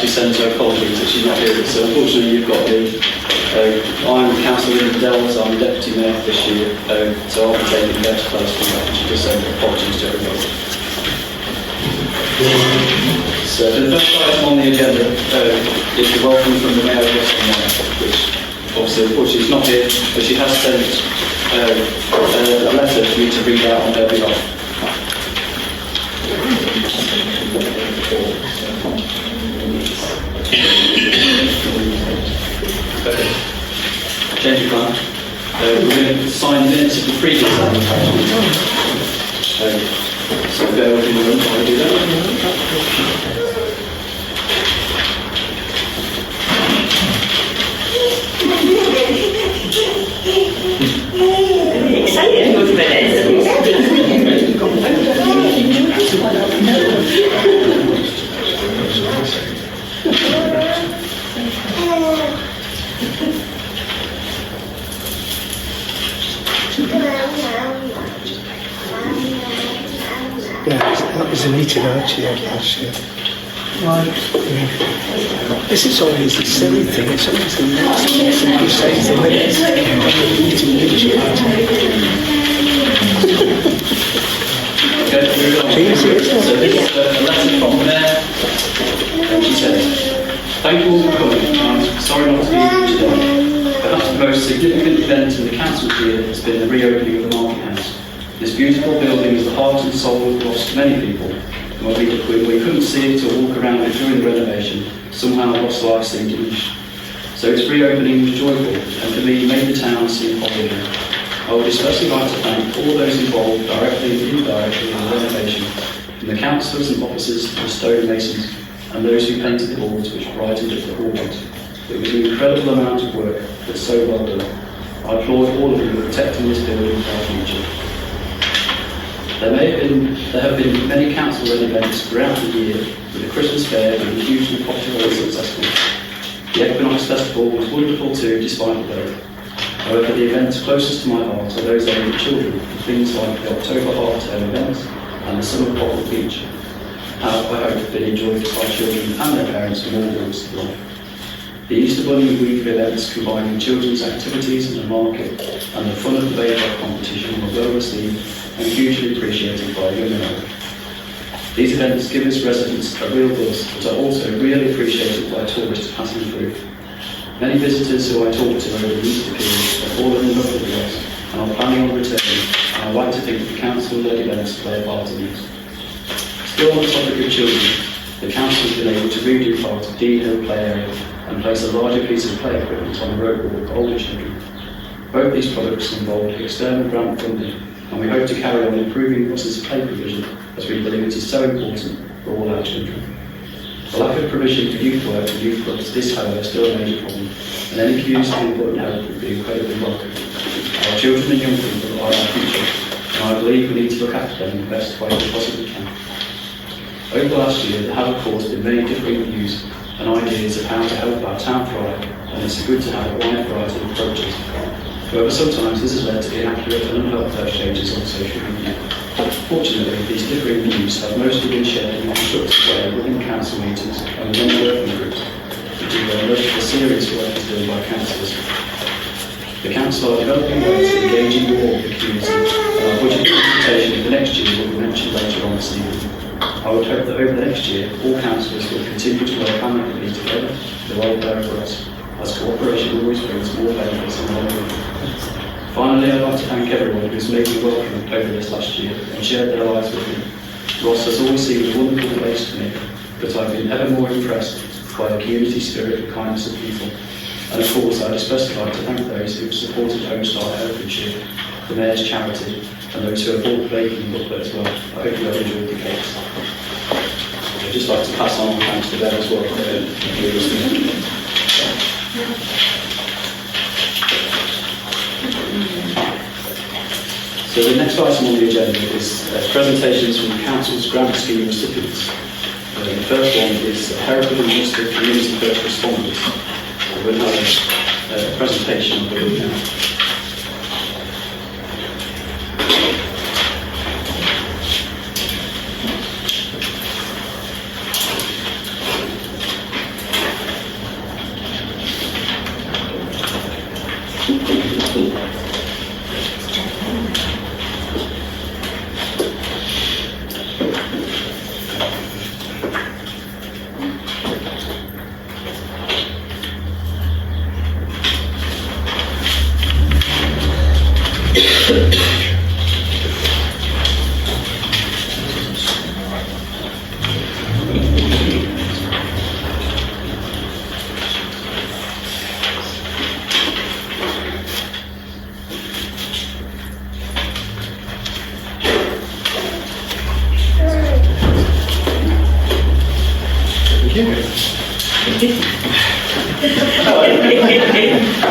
actually send her apologies that she's not here. So unfortunately you've got me. I'm Councillor Liddell, so I'm Deputy Mayor this year, so I'll be taking Beth's place from that, and she just sent apologies to everybody. So the first item on the agenda is the welcome from the Mayor of Ross-on-Wye, which obviously unfortunately is not here, but she has sent a letter for me to read out on her behalf. Okay. Change of plan. We're going to sign the minutes of the previous application. So bear with me a moment while I do that. Exciting those minutes. Yeah, that was a meeting actually last year. Right. Yeah. This is always a silly thing. It's always the next person who says the minutes of the meeting this year. Okay, moving on. So this is a letter from the Mayor. She says, "Thank you all for coming. I'm sorry not to be here today. Perhaps the most significant event in the council's year has been the reopening of the Market House. This beautiful building is the heart and soul of Ross to many people. And when we couldn't see it or walk around it during the renovation, somehow Ross life seemed diminished. So its reopening was joyful, and for me made the town seem whole again. I would especially like to thank all those involved directly and indirectly in the renovation, from the councillors and officers to the stonemasons, and those who painted the boards which brightened up the hallways. It was an incredible amount of work, but so well done. I applaud all of you for protecting this building for our future." There have been many council-run events throughout the year, with the Christmas fair being hugely popular and successful. The Equinox Festival was wonderful too, despite the weather. However, the events closest to my heart are those aimed at children, things like the October half-term events and the Summer Bottle Beach. I hope been enjoyed by children and their parents from all walks of life. The Easter Bunny week of events combining children's activities in the market and the fun of the bake-off competition were well received and hugely appreciated by young and old. These events give us residents a real buzz, but are also really appreciated by tourists passing through. Many visitors who I talked to over the Easter period have fallen in love with Ross and are planning on returning, and I like to think the council-led events play a part in these. Still on the topic of children, the council has been able to redo part of Dean Hill Play Area and place a larger piece of play equipment on the road walk for older children. Both these projects involve external grant funding, and we hope to carry on improving Ross's play provision as we believe it is so important for all our children. The lack of provision for youth work and youth clubs is, however, still a major problem, and any community input and help would be incredibly welcome. Our children and young people are our future, and I believe we need to look after them in the best way we possibly can. Over the last year, there have of course been many differing views and ideas of how to help our town thrive, and it's good to have a wide variety of approaches. However, sometimes this has led to inaccurate and unhelpful changes on social media. Fortunately, these differing views have mostly been shared in a constructive way within council meetings and within working groups, which is where most of the serious work is done by councillors. The council are developing ways to engage in more with the community, and our budget presentation for next year will be mentioned later on this evening. I would hope that over the next year, all councillors will continue to work amicably together for the welfare of us, as cooperation always brings more benefits in the long run. Finally, I'd like to thank everyone who's made me welcome over this last year and shared their lives with me. Ross has always seemed a wonderful place to me, but I've been ever more impressed by the community spirit and kindness of people. And of course, I'd especially like to thank those who have supported Homestar Herefordshire, the Mayor's charity, and those who have bought baking booklet as well. I hope you have enjoyed the cakes. I'd just like to pass on thanks to them as well. So the next item on the agenda is presentations from the Council's grant scheme recipients. The first one is Hereford and Worcester Community First Responders. So we'll have a presentation of it now.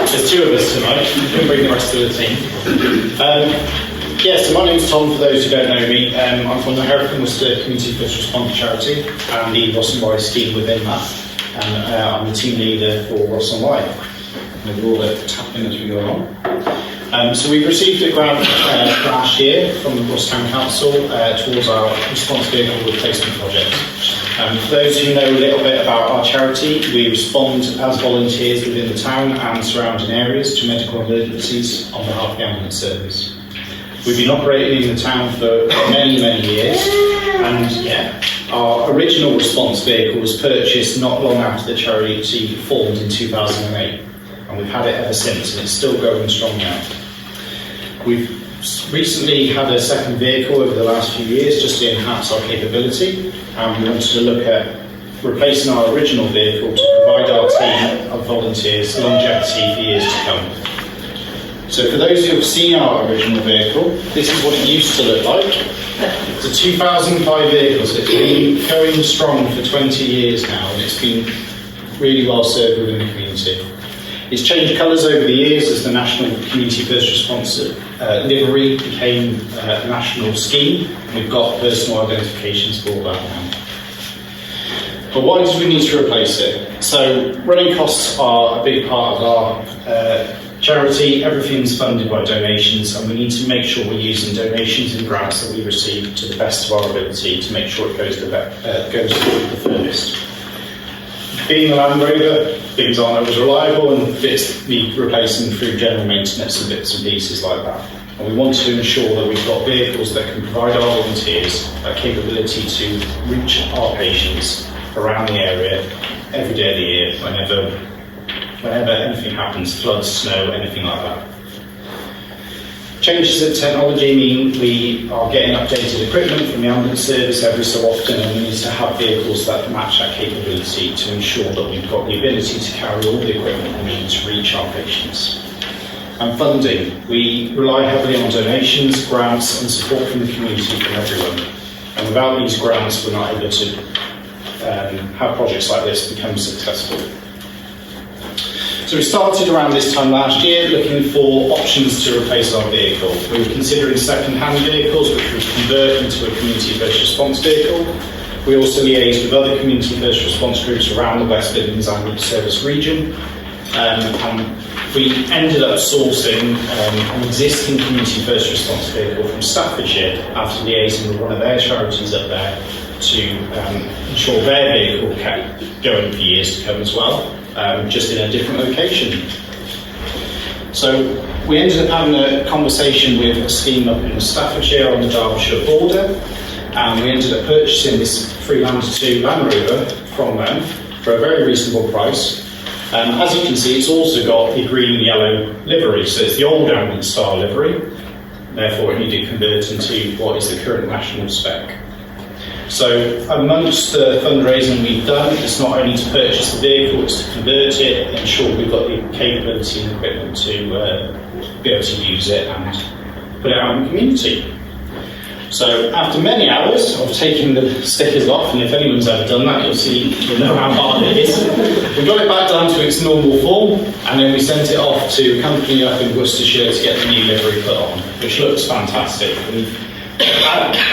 There's two of us tonight. We can bring the rest of the team. So my name's Tom, for those who don't know me. I'm from the Hereford and Worcester Community First Responder Charity and the Ross-on-Wye scheme within that. And I'm the team leader for Ross-on-Wye. And we'll all tap in as we go along. So we've received a grant last year from the Ross Town Council towards our response vehicle replacement project. For those who know a little bit about our charity, we respond as volunteers within the town and surrounding areas to medical emergencies on behalf of the ambulance service. We've been operating in the town for many, many years, and our original response vehicle was purchased not long after the charity formed in 2008, and we've had it ever since, and it's still going strong now. We've recently had a second vehicle over the last few years just to enhance our capability, and we wanted to look at replacing our original vehicle to provide our team of volunteers longevity for years to come. So for those who have seen our original vehicle, this is what it used to look like. It's a 2005 vehicle, so it's been going strong for 20 years now, and it's been really well served within the community. It's changed colours over the years as the National Community First Response livery became a national scheme. We've got personal identifications for that now. But why did we need to replace it? So running costs are a big part of our charity. Everything's funded by donations, and we need to make sure we're using donations and grants that we receive to the best of our ability to make sure it goes the furthest. Being a Land Rover, things aren't always reliable, and bits need replacing through general maintenance and bits and pieces like that. And we want to ensure that we've got vehicles that can provide our volunteers that capability to reach our patients around the area every day of the year, whenever anything happens, floods, snow, anything like that. Changes in technology mean we are getting updated equipment from the ambulance service every so often, and we need to have vehicles that match that capability to ensure that we've got the ability to carry all the equipment we need to reach our patients. And funding. We rely heavily on donations, grants and support from the community from everyone. And without these grants, we're not able to have projects like this become successful. So we started around this time last year looking for options to replace our vehicle. We were considering second-hand vehicles which would convert into a community first response vehicle. We also liaised with other community first response groups around the West Midlands Ambulance Service region. And we ended up sourcing an existing community first response vehicle from Staffordshire after liaising with one of their charities up there to ensure their vehicle kept going for years to come as well. Just in a different location. So we ended up having a conversation with a scheme up in Staffordshire on the Derbyshire border, and we ended up purchasing this Freelander 2 Land Rover from them for a very reasonable price. As you can see, it's also got the green and yellow livery, so it's the old ambulance style livery, therefore it needed to convert into what is the current national spec. So amongst the fundraising we've done, it's not only to purchase the vehicle, it's to convert it, ensure we've got the capability and equipment to be able to use it and put it out in the community. So after many hours of taking the stickers off, and if anyone's ever done that, you'll know how hard it is. We got it back down to its normal form, and then we sent it off to a company up in Worcestershire to get the new livery put on, which looks fantastic. We've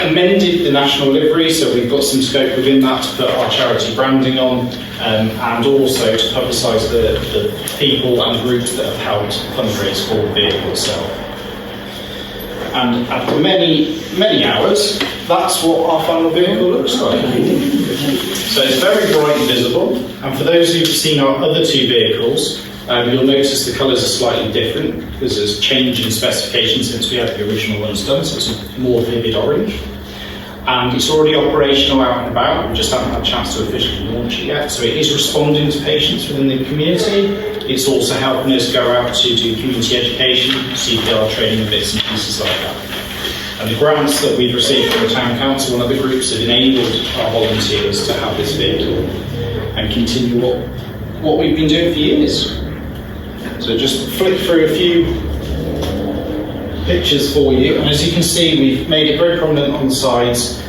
amended the national livery, so we've got some scope within that to put our charity branding on, and also to publicise the people and groups that have helped fundraise for the vehicle itself. And after many, many hours, that's what our final vehicle looks like. So it's very bright and visible, and for those who've seen our other two vehicles, You'll notice the colours are slightly different because there's a change in specification since we had the original ones done, so it's a more vivid orange. And it's already operational out and about, we just haven't had a chance to officially launch it yet. So it is responding to patients within the community. It's also helping us go out to do community education, CPR training and bits and pieces like that. And the grants that we've received from the Town Council, one of the groups that enabled our volunteers to have this vehicle and continue what we've been doing for years. So just flick through a few pictures for you, and as you can see, we've made it very prominent on the sides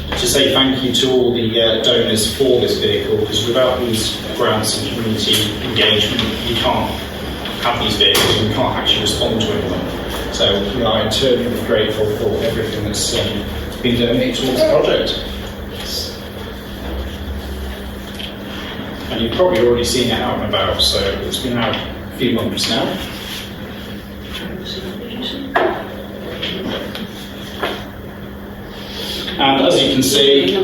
to say thank you to all the donors for this vehicle, because without these grants and community engagement, you can't have these vehicles and we can't actually respond to everyone. So we are eternally grateful for everything that's been donated towards the project. And you've probably already seen it out and about, so it's been out a few months now. And as you can see,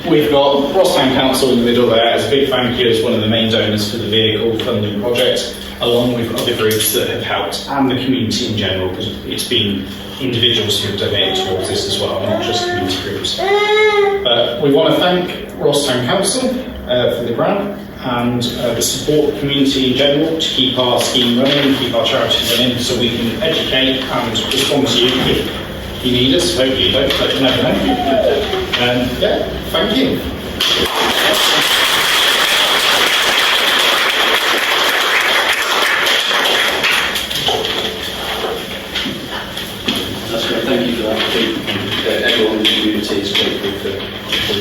we've got Ross Town Council in the middle there as a big thank you as one of the main donors for the vehicle funding project, along with other groups that have helped, and the community in general, because it's been individuals who have donated towards this as well, not just community groups. But we want to thank Ross Town Council for the grant and the support of the community in general to keep our scheme running, keep our charity running, so we can educate and respond to you if you need us. Hopefully you don't, but you never know. And yeah, thank you. That's great, thank you for that. I think everyone in the community is grateful for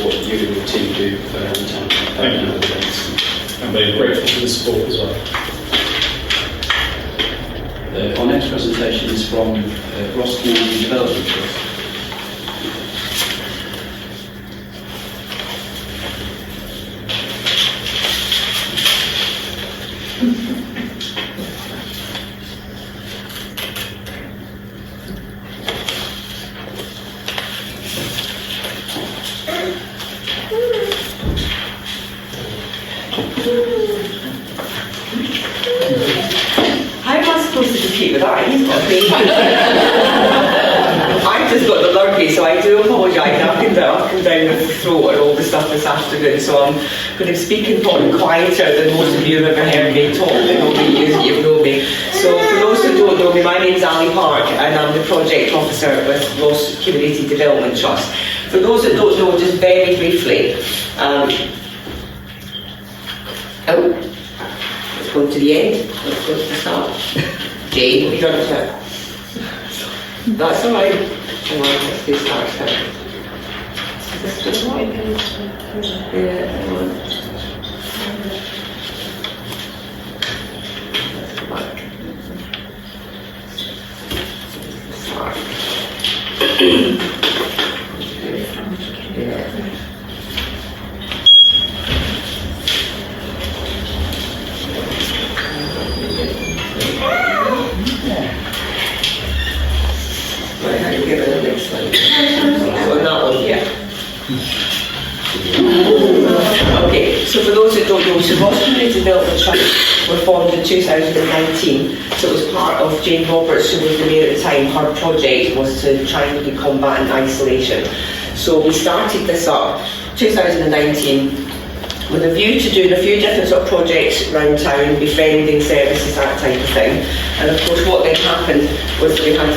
what you and your team do for the town. Thank you. I'm very grateful for the support as well. Our next presentation is from Ross Community Development Trust. How am I supposed to compete with that? He's got me. I've just got the lurgy, so I do apologise. I've come down with the throat and all the stuff this afternoon, so I'm going to be speaking probably quieter than most of you have ever heard me talk over the years that you've known me. So for those who don't know me, my name's Ali Park and I'm the project officer with Ross Community Development Trust. For those that don't know, just very briefly, let's go to the end. Let's go to the start. Jane, we don't have. That's alright. Hang on, let's do start time. Is this just right? Yeah, hang on. Let's go back. Start. Yeah. Right, how do you give it the next slide? So that one, yeah. Okay, so for those that don't know, so Ross Community Development Trust were formed in 2019. So it was part of Jane Roberts, who was the mayor at the time. Her project was to try and combat isolation. So we started this up 2019 with a view to doing a few different sort of projects around town, befriending services, that type of thing. And of course what then happened was we had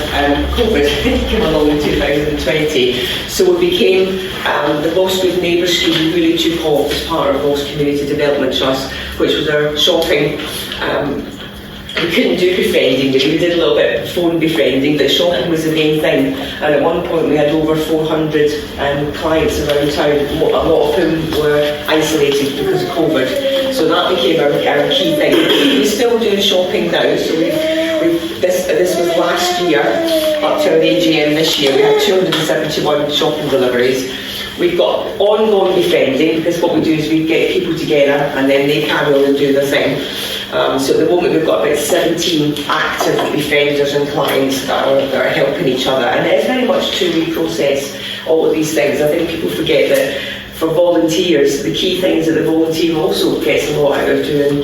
COVID came along in 2020. So we became, the Lost Good Neighbours scheme really took off as part of Ross Community Development Trust, which was our shopping. We couldn't do befriending, we did a little bit of phone befriending, but shopping was the main thing. And at one point we had over 400 clients around town, a lot of whom were isolated because of COVID. So that became our key thing. We still do shopping now, so this was last year, up to our AGM this year, we had 271 shopping deliveries. We've got ongoing befriending, because what we do is we get people together and then they carry on and do their thing. So at the moment we've got about 17 active befrienders and clients that are helping each other, and it's very much to process all of these things. I think people forget that for volunteers, the key things that the volunteer also gets a lot out of doing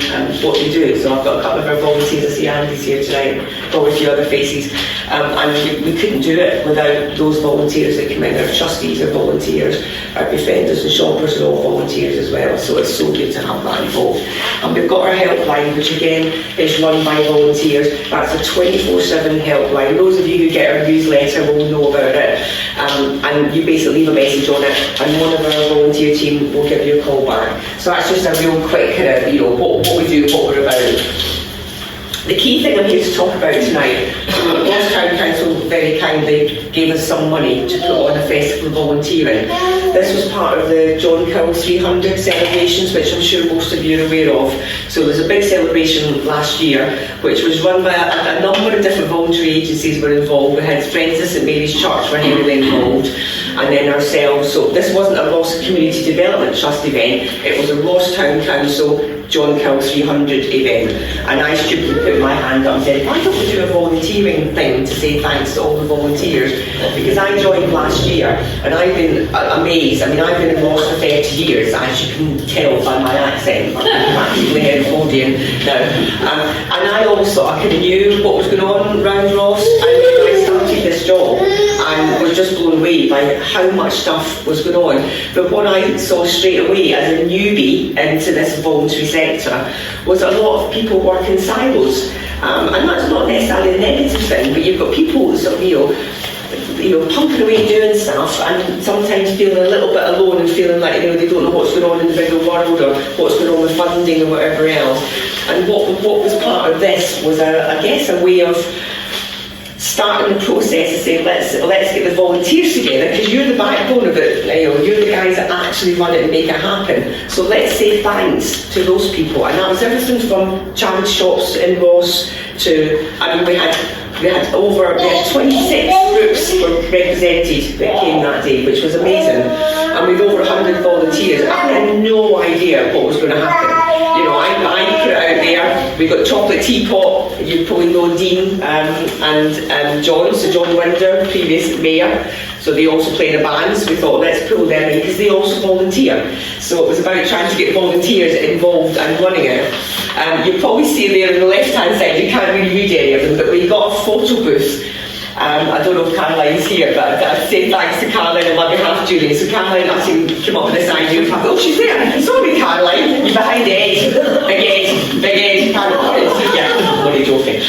what they do. So I've got a couple of our volunteers, I see Andy's here tonight, probably a few other faces, and we couldn't do it without those volunteers that come in. Our trustees are volunteers, our defenders and shoppers are all volunteers as well, so it's so good to have that involved. And we've got our helpline, which again is run by volunteers. That's a 24/7 helpline. Those of you who get our newsletter will know about it, and you basically leave a message on it, and one of our volunteer team will give you a call back. So that's just a real quick kind of, what we do, what we're about. The key thing I'm here to talk about tonight, Ross Town Council very kindly gave us some money to put on a festival of volunteering. This was part of the John Cllrs 300 celebrations, which I'm sure most of you are aware of. So there's a big celebration last year, which was run by a number of different voluntary agencies were involved. We had Friends of St Mary's Church were heavily involved, and then ourselves. So this wasn't a Ross Community Development Trust event, it was a Ross Town Council John Cllrs 300 event. And I stupidly put my hand up and said, why don't we do a volunteering thing to say thanks to all the volunteers? Because I joined last year and I've been amazed. I mean, I've been in Ross for 30 years, as you can tell by my accent. I'm practically Herefordshire now. And I always thought I kind of knew what was going on around Ross. And then I started this job and was just blown away by how much stuff was going on. But what I saw straight away as a newbie into this voluntary sector was a lot of people work in silos. And that's not necessarily a negative thing, but you've got people sort of, pumping away doing stuff and sometimes feeling a little bit alone and feeling like, they don't know what's going on in the bigger world or what's going on with funding or whatever else. And what was part of this was, I guess, a way of starting the process of saying, let's get the volunteers together, because you're the backbone of it, you're the guys that actually run it and make it happen. So let's say thanks to those people. And that was everything from charity shops in Ross to, we had 26 groups were represented that came that day, which was amazing. And we've over 100 volunteers. I had no idea what was going to happen. I put it out there. We got Chocolate Teapot, you probably know Dean and John, so John Winder, previous mayor. So they also play in a band, so we thought let's pull them in because they also volunteer. So it was about trying to get volunteers involved and running it. You probably see there on the left hand side, you can't really read any of them, but we got a photo booth. I don't know if Caroline's here, but I'd say thanks to Caroline on my behalf, Julian. So Caroline actually came up with this idea of, oh, she's there. Sorry, Caroline, you're behind the edge. Big edge, Caroline. Yeah, I'm only joking.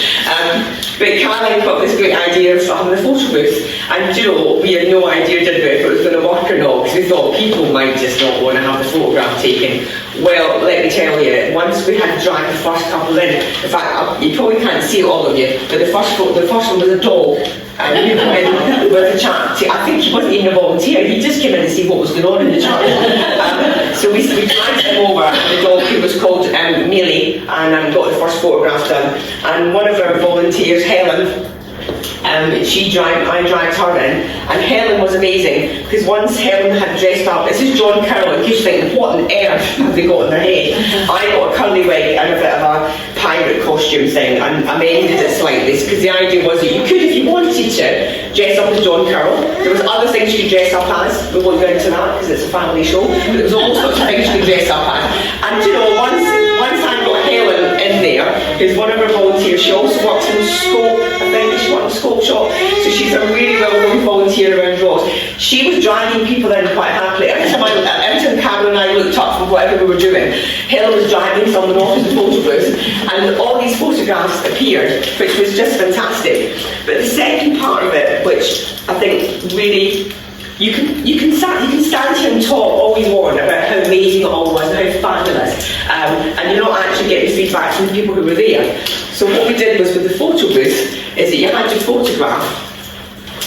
But Caroline got this great idea of having a photo booth. And we had no idea, did we, if it was going to work or not, because we thought people might just not want to have the photograph taken. Well, let me tell you, once we had dragged the first couple in fact, you probably can't see all of you, but the first one was a dog. And we went in with a chap. I think he wasn't even a volunteer, he just came in to see what was going on in the church. So we dragged him over, the dog who was called Millie, and got the first photograph done. And one of our volunteers, Helen, I dragged her in, and Helen was amazing, because once Helen had dressed up, this is John Carroll, in case you're thinking, what on earth have they got in their head? I got a curly wig and a bit of a pirate costume thing, and I amended it slightly, because the idea was that you could, if you wanted to, dress up as John Carroll. There was other things you could dress up as, we won't go into that, because it's a family show, but there was all sorts of things you could dress up as. And once I got Helen in there, because one of our volunteers, she also works in Scope, I think she works in Scope shop, so she's a really well-known volunteer around Ross. She was dragging people in quite happily. Every time Carol and I looked up for whatever we were doing, Helen was dragging someone off in the photo booth, and all these photographs appeared, which was just fantastic. But the second part of it, which I think really, you can stand here and talk all you want about how amazing it all was and how fabulous, and you're not actually getting feedback from the people who were there. So what we did was, with the photo booth, is that you had your photograph,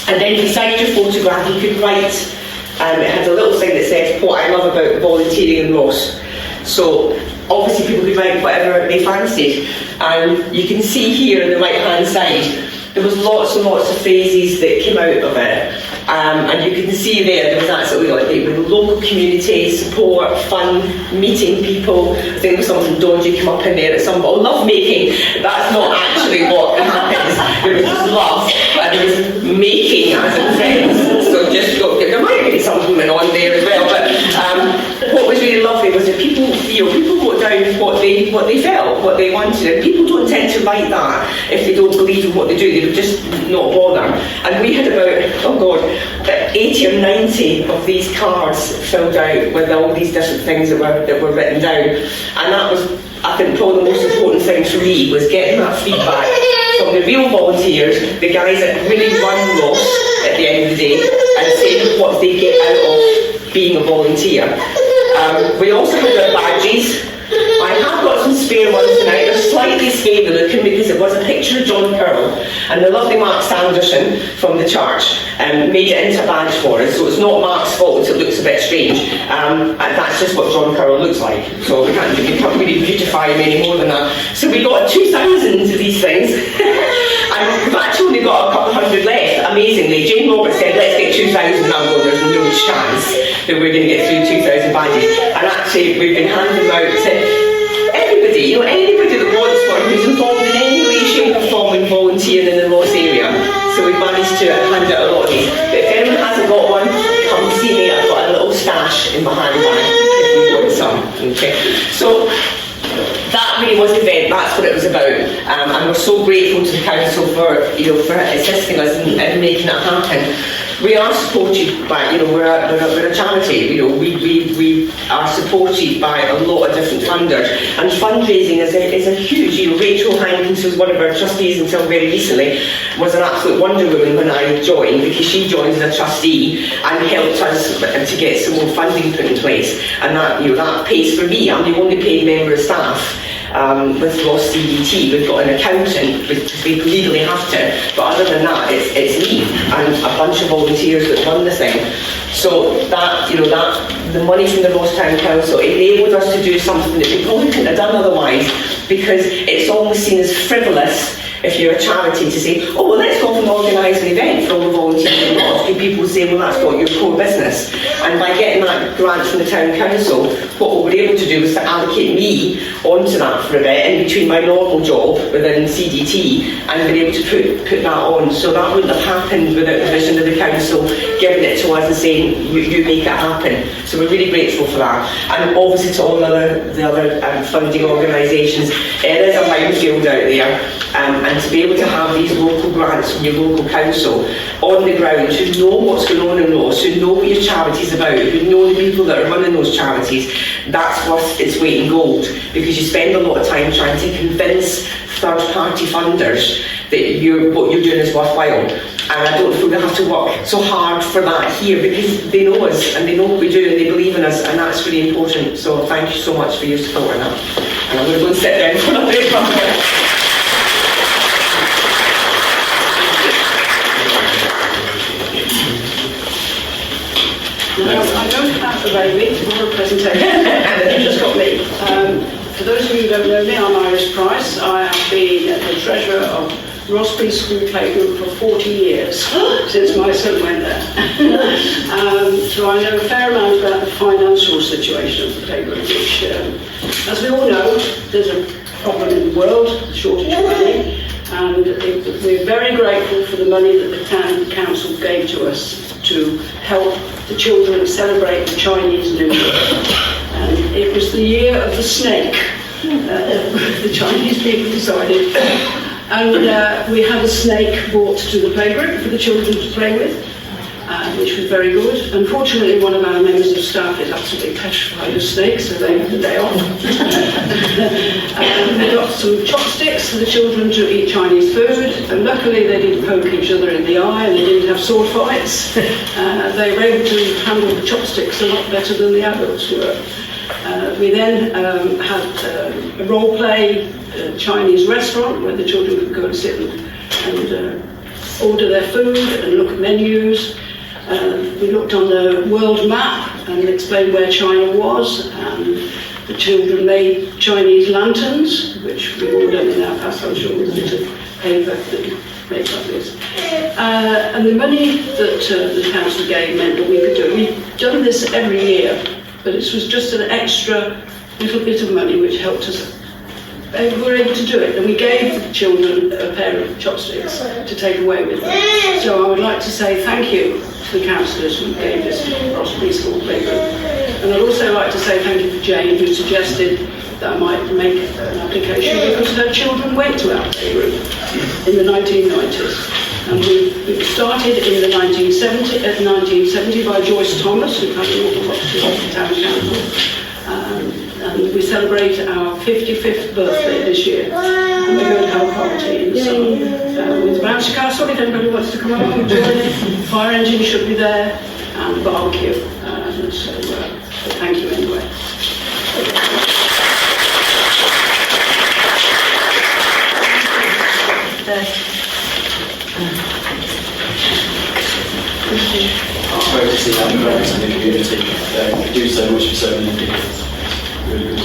and then beside your photograph you could write, it had a little thing that said what I love about volunteering in Ross. So obviously people could write whatever they fancied, and you can see here on the right hand side there was lots and lots of phrases that came out of it, and you can see there was absolutely like local community support, fun, meeting people. I think there was something dodgy come up in there at some point. Love making, that's not actually what happens. There was just love and there was making as in friends, so just there might be something on there as well, but what was really lovely was that people wrote down what they felt, what they wanted, and people don't tend to write that if they don't believe in what they do. They would just not bother. And we had about 80 or 90 of these cards filled out with all these different things that were written down, and that was, I think, probably the most important thing for me, was getting that feedback from the real volunteers, the guys that really run Ross at the end of the day, and saying what they get out of being a volunteer. We also had our badges. I have got some spare ones tonight. They're slightly scary looking because it was a picture of John Curl, and the lovely Mark Sanderson from the church made it into a badge for us, so it's not Mark's fault it looks a bit strange, and that's just what John Curl looks like, so we can't really beautify him any more than that. So we got 2,000 of these things, and we've actually only got a couple hundred left, amazingly. Jane Roberts said, let's get 2,000, and I'm going, there's no chance that we're going to get through 2,000 badges, and actually we've been handing them out to everybody, anybody that wants one, who's involved in any way, shape or form in volunteering in the Ross area. So we've managed to hand out a lot of these. But if anyone hasn't got one, come see me. I've got a little stash in my handbag if you want some. Okay. So that really was the event. That's what it was about, and we're so grateful to the council for assisting us in making it happen. We are supported by, we're a charity. We are supported by a lot of different funders, and fundraising is a huge. Rachel Hankins, who was one of our trustees until very recently, was an absolute wonder woman when I joined, because she joined as a trustee and helped us to get some more funding put in place, and that pays for me. I'm the only paid member of staff. With Ross CDT, we've got an accountant because we legally have to, but other than that, it's me and a bunch of volunteers that run the thing. So that the money from the Ross Town Council enabled us to do something that we probably couldn't have done otherwise, because it's almost seen as frivolous if you're a charity to say, oh well, let's go off and organise an event for all the volunteers in Ross. People say, well, that's not your core business. And by getting that grant from the town council, what we were able to do was to allocate me onto that for a bit in between my normal job within CDT, and been able to put that on. So that wouldn't have happened without the vision of the council giving it to us and saying, you make it happen. So we're really grateful for that. And obviously to all the other funding organisations. It is a minefield out there. And to be able to have these local grants from your local council on the ground, who know what's going on in Ross, who know what your charity's about, who know the people that are running those charities, that's worth its weight in gold, because you spend a lot of time trying to convince third-party funders that what you're doing is worthwhile. And I don't feel they have to work so hard for that here, because they know us and they know what we do and they believe in us, and that's really important. So thank you so much for your support on that. And I'm going to go and sit down for another bit. I don't have a baby for a presentation. You just got me. For those of you who don't know me, I'm Iris Price. I have been the treasurer of Ross School Playgroup for 40 years, since my son went there. So I know a fair amount about the financial situation of the playgroup, which, as we all know, there's a problem in the world, a shortage of money, and we're very grateful for the money that the town council gave to us to help the children celebrate the Chinese New Year. And it was the year of the snake, the Chinese people decided. And we had a snake brought to the playgroup for the children to play with, which was very good. Unfortunately, one of our members of staff is absolutely petrified of snakes, so they had the day off. We got some chopsticks for the children to eat Chinese food, and luckily they didn't poke each other in the eye and they didn't have sword fights. They were able to handle the chopsticks a lot better than the adults were. We then had a role-play Chinese restaurant where the children could go and sit and order their food and look at menus. We looked on the world map and explained where China was. The children made Chinese lanterns, which we've all done in our past, I'm sure, with a bit of paper that makes like this. And the money that the council gave meant that we could do it. We've done this every year, but this was just an extra little bit of money which helped us. We were able to do it, and we gave the children a pair of chopsticks to take away with them. So I would like to say thank you to the councillors who gave this to Ross School Playgroup. And I'd also like to say thank you to Jane, who suggested that I might make an application because her children went to our playgroup in the 1990s. And we started in the 1970 by Joyce Thomas, who had an awful lot to do with the town council. And we celebrate our 55th birthday this year. And we're going to have a party in the summer with bouncy castle, if anybody wants to come along and join it. Fire engine should be there, and barbecue. So thank you anyway. It's great to see how the friends in the community do so much for so many people. Really good.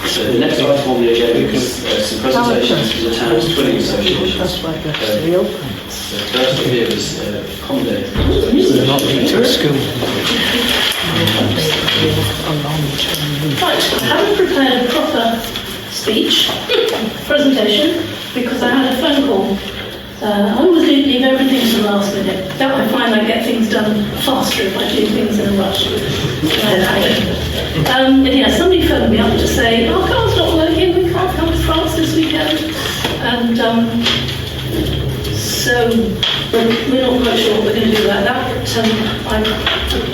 So the next item on the agenda is some presentations from the town's twinning association. The first up here is Conde. They're not going to school. Right, I haven't prepared a proper speech, presentation, because I had a phone call. I always leave everything to the last minute. That I find I get things done faster if I do things in a rush. And yeah, somebody phoned me up to say, our car's not working, we can't come to France this weekend. And so we're not quite sure what we're going to do about that. But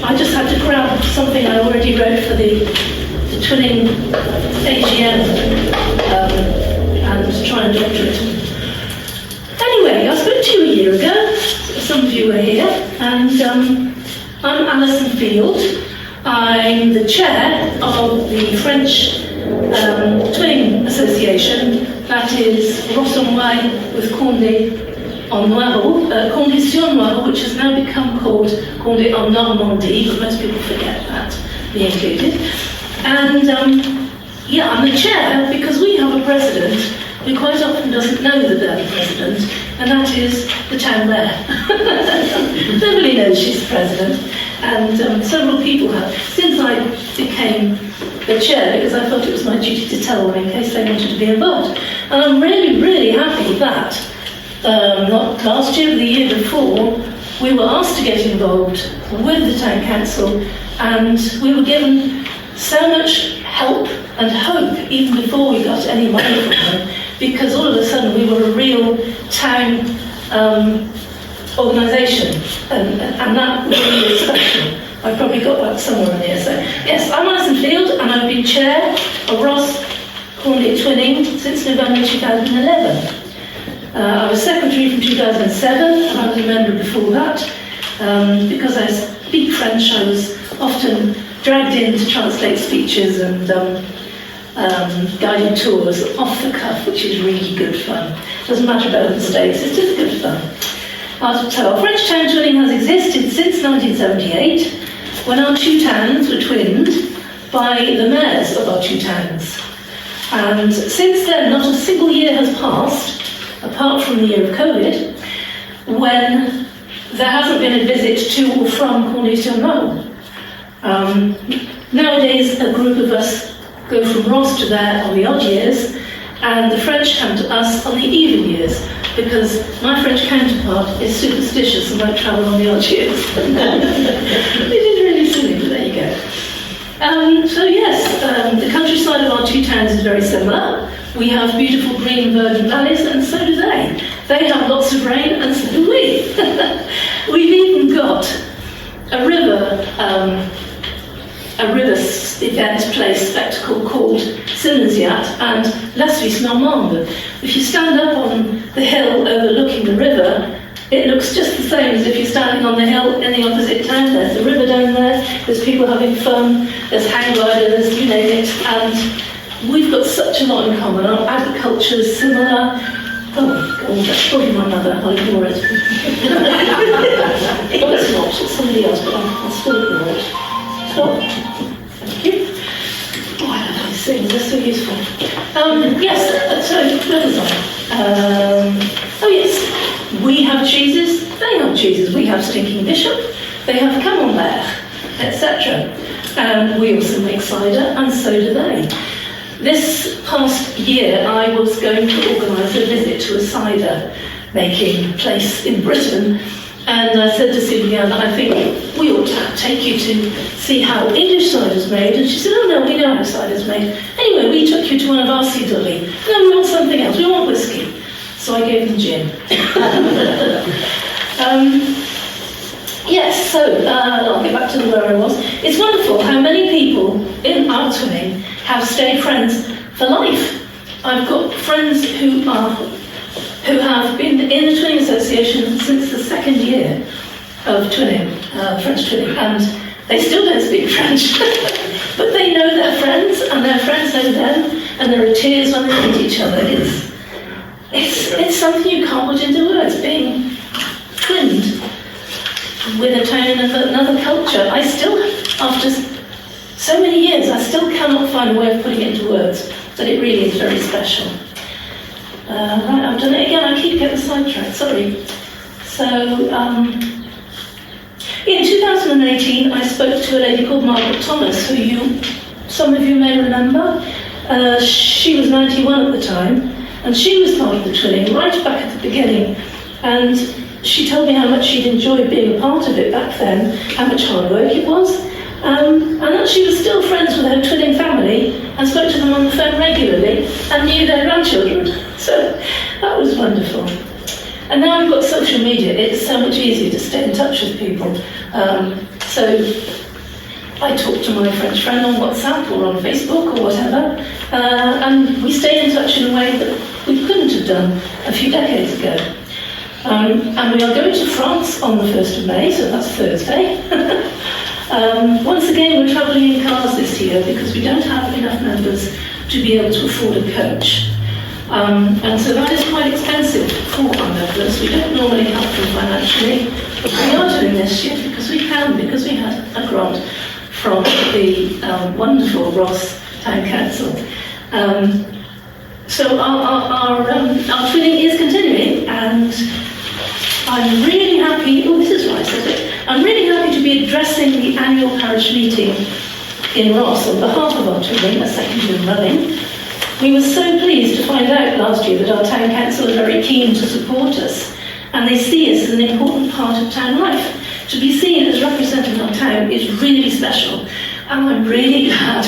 I just had to grab something I already wrote for the twinning AGM and try and doctor it. Anyway, I spoke to you a year ago. Some of you were here, and I'm Alison Field. I'm the chair of the French Twinning Association, that is Ross-on-Wye with Condé-sur-Noireau, which has now become called Condé-en-Normandie, but most people forget that, me included. And yeah, I'm the chair because we have a president who quite often doesn't know that they're the president, and that is the town mayor. Nobody knows she's the president, and several people have. Since I became the chair, because I thought it was my duty to tell them in case they wanted to be involved. And I'm really, really happy that not last year, but the year before, we were asked to get involved with the town council, and we were given so much help and hope even before we got any money from them, because all of a sudden we were a real town organisation, and that was really special. I've probably got that somewhere in here. So yes, I'm Alison Field, and I've been chair of Ross Condé Twinning since November 2011. I was secretary from 2007, and I was a member before that. Because I speak French, I was often dragged in to translate speeches and guided tours off the cuff, which is really good fun. Doesn't matter about the mistakes, it's just good fun. So French town twinning has existed since 1978, when our two towns were twinned by the mayors of our two towns. And since then, not a single year has passed, apart from the year of COVID, when there hasn't been a visit to or from Condé-sur-Noireau. Nowadays, a group of us go from Ross to there on the odd years, and the French come to us on the even years, because my French counterpart is superstitious and won't travel on the odd years. It is really silly, but there you go. So yes, the countryside of our two towns is very similar. We have beautiful green verdant valleys, and so do they. They have lots of rain, and so do we. We've even got a river event place spectacle called Cllrs and La Suisse Normande. If you stand up on the hill overlooking the river, it looks just the same as if you're standing on the hill in the opposite town. There's the river down there, there's people having fun, there's hang gliders, you name it, and we've got such a lot in common. Our agriculture is similar. Oh, God, that's probably my mother, I'll ignore it. Oh, it's not, it's somebody else, but I'll still ignore it. Oh, thank you. Oh, I love these things, they're so useful. Yes, so, Riverside. Oh yes, we have cheeses, they have cheeses. We have Stinking Bishop, they have Camembert, etc. We also make cider, and so do they. This past year, I was going to organise a visit to a cider making place in Britain, And I said to Julian, I think we ought to take you to see how English cider's made. And she said, oh no, we know how cider's made. Anyway, we took you to one of our cideries. No, we want something else, we want whiskey. So I gave them gin. Yes, so I'll get back to where I was. It's wonderful how many people in our twinning have stayed friends for life. I've got friends who have been in the Twinning Association since the second year of twinning, French twinning, and they still don't speak French. But they know their friends, and their friends know them, and there are tears when they meet each other. It's something you can't put into words, being twinned with a town of another culture. I still, after so many years, I still cannot find a way of putting it into words, but it really is very special. Right, I've done it again, I keep getting sidetracked, sorry. So, in 2018, I spoke to a lady called Margaret Thomas, who some of you may remember. She was 91 at the time, and she was part of the twinning right back at the beginning. And she told me how much she'd enjoyed being a part of it back then, how much hard work it was, and that she was still friends with her twinning family and spoke to them on the phone regularly and knew their grandchildren. So that was wonderful. And now we've got social media, it's so much easier to stay in touch with people. So I talk to my French friend on WhatsApp or on Facebook or whatever, and we stay in touch in a way that we couldn't have done a few decades ago. And we are going to France on the 1st of May, so that's Thursday. Once again, we're travelling in cars this year because we don't have enough members to be able to afford a coach. And so that is quite expensive for our members. We don't normally help them financially, but we are doing this year because we can, because we had a grant from the wonderful Ross Town Council. So our twinning is continuing, and I'm really happy, oh this is right, said it. I'm really happy to be addressing the annual parish meeting in Ross on behalf of our twinning, a second year running. We were so pleased to find out last year that our town council are very keen to support us, and they see us as an important part of town life. To be seen as representing our town is really special, and I'm really glad.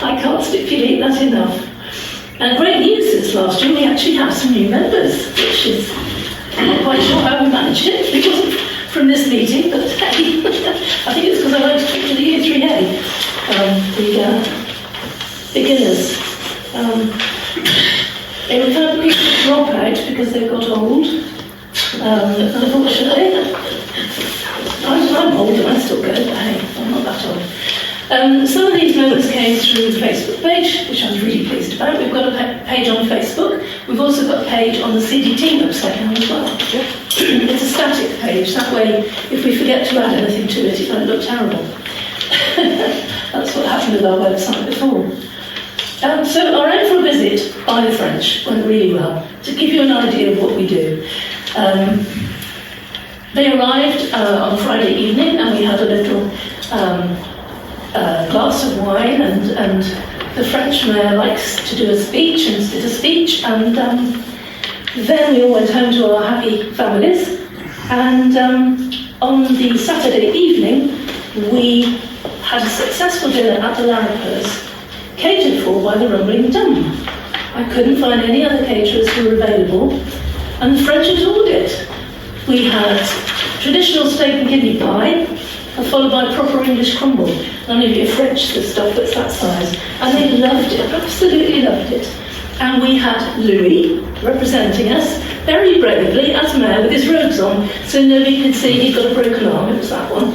I can't stipulate that enough. And great news is last year we actually have some new members, which is, I'm not quite sure how we managed it. It wasn't from this meeting, but hey, I think it's because I went to talk to the Year 3A, the beginners. We've had people drop out because they've got old, unfortunately. I'm old and I still go, but hey, I'm not that old. Some of these members came through the Facebook page, which I was really pleased about. We've got a page on Facebook. We've also got a page on the CDT website now as well. It's a static page. That way, if we forget to add anything to it, it won't look terrible. That's what happened with our website before. So our April visit by the French went really well. To give you an idea of what we do. They arrived on Friday evening, and we had a little glass of wine, and the French mayor likes to do a speech, and did a speech, and then we all went home to our happy families, and on the Saturday evening we had a successful dinner at the Cllrs, catered for by the Rumbling Dum. I couldn't find any other caterers who were available, and the French adored it. We had traditional steak and kidney pie, followed by proper English crumble. None of you French, the stuff that's that size. And they loved it, absolutely loved it. And we had Louis representing us very bravely as mayor with his robes on, so nobody could see he'd got a broken arm. It was that one.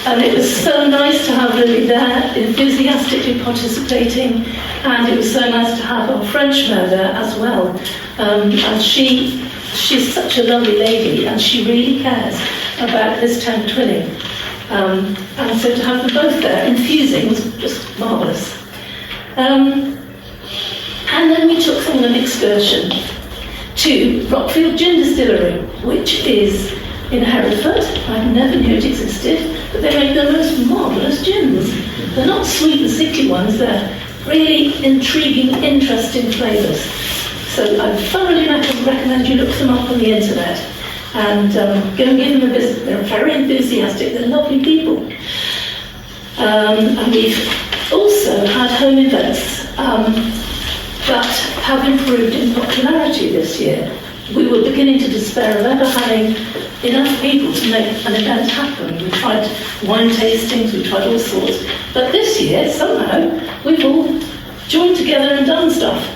And it was so nice to have Louis there, enthusiastically participating, and it was so nice to have our French mayor there as well. And she's such a lovely lady, and she really cares about this town twinning. And so to have them both there, infusing, was just marvellous. And then we took them on an excursion to Rockfield Gin Distillery, which is in Hereford. I never knew it existed, but they make the most marvellous gins. They're not sweet and sickly ones, they're really intriguing, interesting flavours. So I thoroughly recommend you look them up on the internet and go and give them a visit. They're very enthusiastic, they're lovely people. And we've also had home events that have improved in popularity this year. We were beginning to despair of ever having enough people to make an event happen. We tried wine tastings, we tried all sorts. But this year, somehow, we've all joined together and done stuff.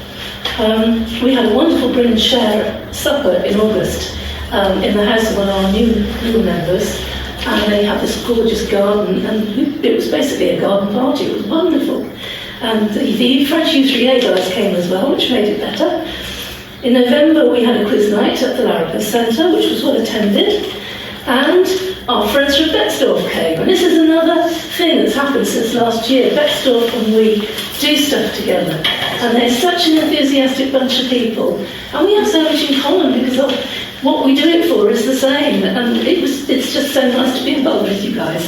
We had a wonderful bring and share supper in August in the house of one of our new members. And they had this gorgeous garden, and it was basically a garden party. It was wonderful. And the French U3A guys came as well, which made it better. In November, we had a quiz night at the Cllrs Centre, which was well attended. And our friends from Betzdorf came. And this is another thing that's happened since last year. Betzdorf and we do stuff together. And they're such an enthusiastic bunch of people. And we have so much in common because of what we do it for is the same. And it's just so nice to be involved with you guys.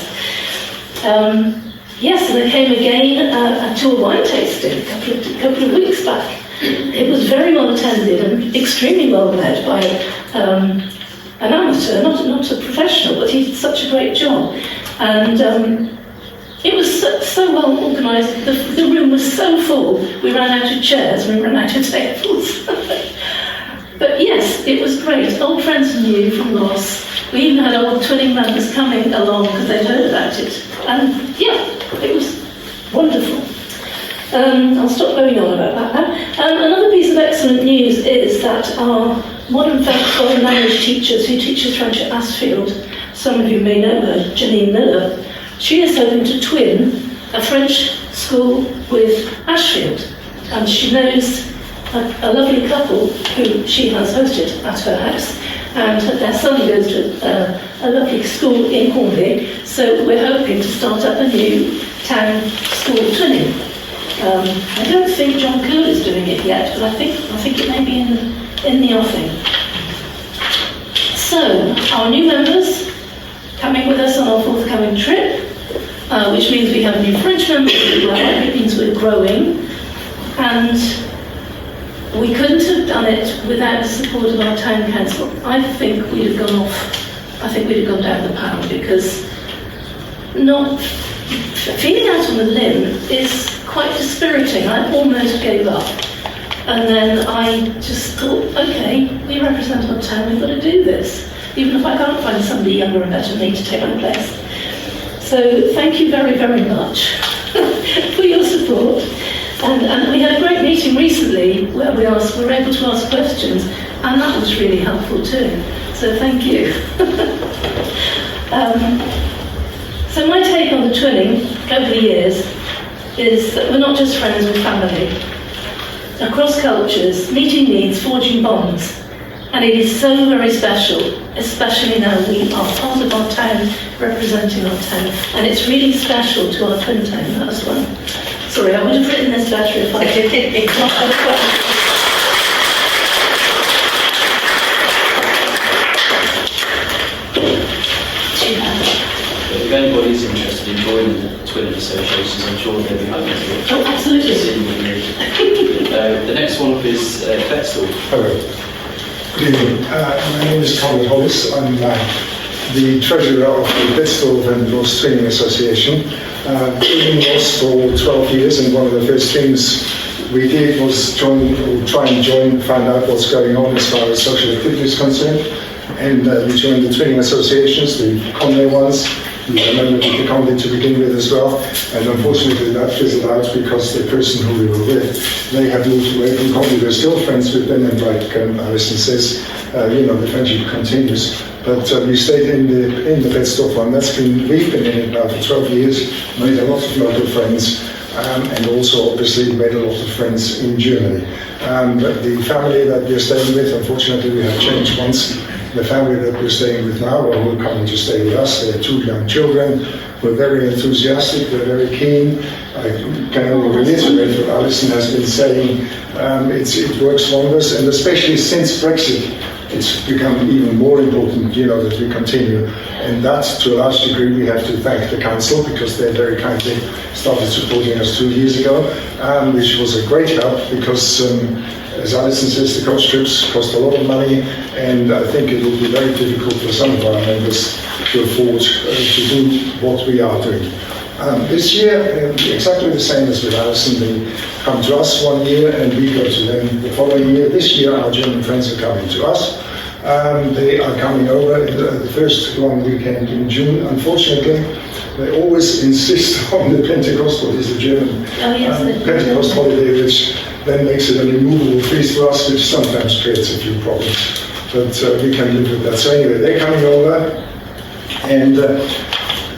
Yes, and they came again to a wine tasting a couple of weeks back. It was very well attended and extremely well led by an amateur, not a professional, but he did such a great job. And it was so well organised. The room was so full, we ran out of chairs, we ran out of tables. But yes, it was great. Old friends and new from Ross. We even had old twinning members coming along because they'd heard about it. And yeah, it was wonderful. I'll stop going on about that now. Another piece of excellent news is that our modern foreign language teachers who teaches French at Ashfield, some of you may know her, Janine Miller, she is hoping to twin a French school with Ashfield. And she knows a lovely couple who she has hosted at her house. And their son goes to a lovely school in Hornby, so we're hoping to start up a new town school twinning. I don't think John Cllrs is doing it yet, but I think it may be in the offing. So, our new members coming with us on our forthcoming trip, which means we have new French members as well. It means we're growing, and we couldn't have done it without the support of our town council. I think we'd have gone down the pound, because not feeling out on the limb is quite dispiriting. I almost gave up. And then I just thought, okay, we represent our town, we've got to do this, even if I can't find somebody younger and better than me to take my place. So thank you very, very much for your support. And we had a great meeting recently where we were able to ask questions, and that was really helpful too. So thank you. So my take on the twinning over the years is that we're not just friends, we're family. Across cultures, meeting needs, forging bonds. And it is so very special, especially now we are part of our town, representing our town. And it's really special to our twin town as well. Sorry, I would have written this better if I did not have a question. If anybody's interested in joining the twinning associations, I'm sure they'll be happy to. Oh, absolutely. See you with me. The next one up is Betzdorf. Hello. Good evening. My name is Colin Hollis. I'm the treasurer of the Betzdorf and Ross Training Association. Been in Ross for 12 years, and one of the first things we did was try and join, find out what's going on as far as social activity is concerned. And we joined the training associations, the Conway ones. We were a member of the Conway to begin with as well. And unfortunately that fizzled out because the person who we were with, they had moved away from Conway. We're still friends with them, and like Alison says, the friendship continues. But we stayed in the Betzdorf one. We've been in it now for 12 years, made a lot of local friends, and also obviously made a lot of friends in Germany. The family that we're staying with, unfortunately we have changed once. The family that we're staying with now, or who are coming to stay with us, they have 2 young children. We're very enthusiastic, we're very keen. I can only reiterate what Alison has been saying. It works wonders, and especially since Brexit, it's become even more important, that we continue. And that, to a large degree, we have to thank the council, because they very kindly started supporting us 2 years ago, which was a great help, because as Alison says, the coach trips cost a lot of money, and I think it will be very difficult for some of our members to afford to do what we are doing. This year, exactly the same as with Alison, they come to us 1 year and we go to them the following year. This year, our German friends are coming to us. They are coming over the first long weekend in June. Unfortunately, they always insist on the Pentecostal, the German Pentecost holiday, which then makes it a removable feast for us, which sometimes creates a few problems. But we can live with that. So anyway, they're coming over, and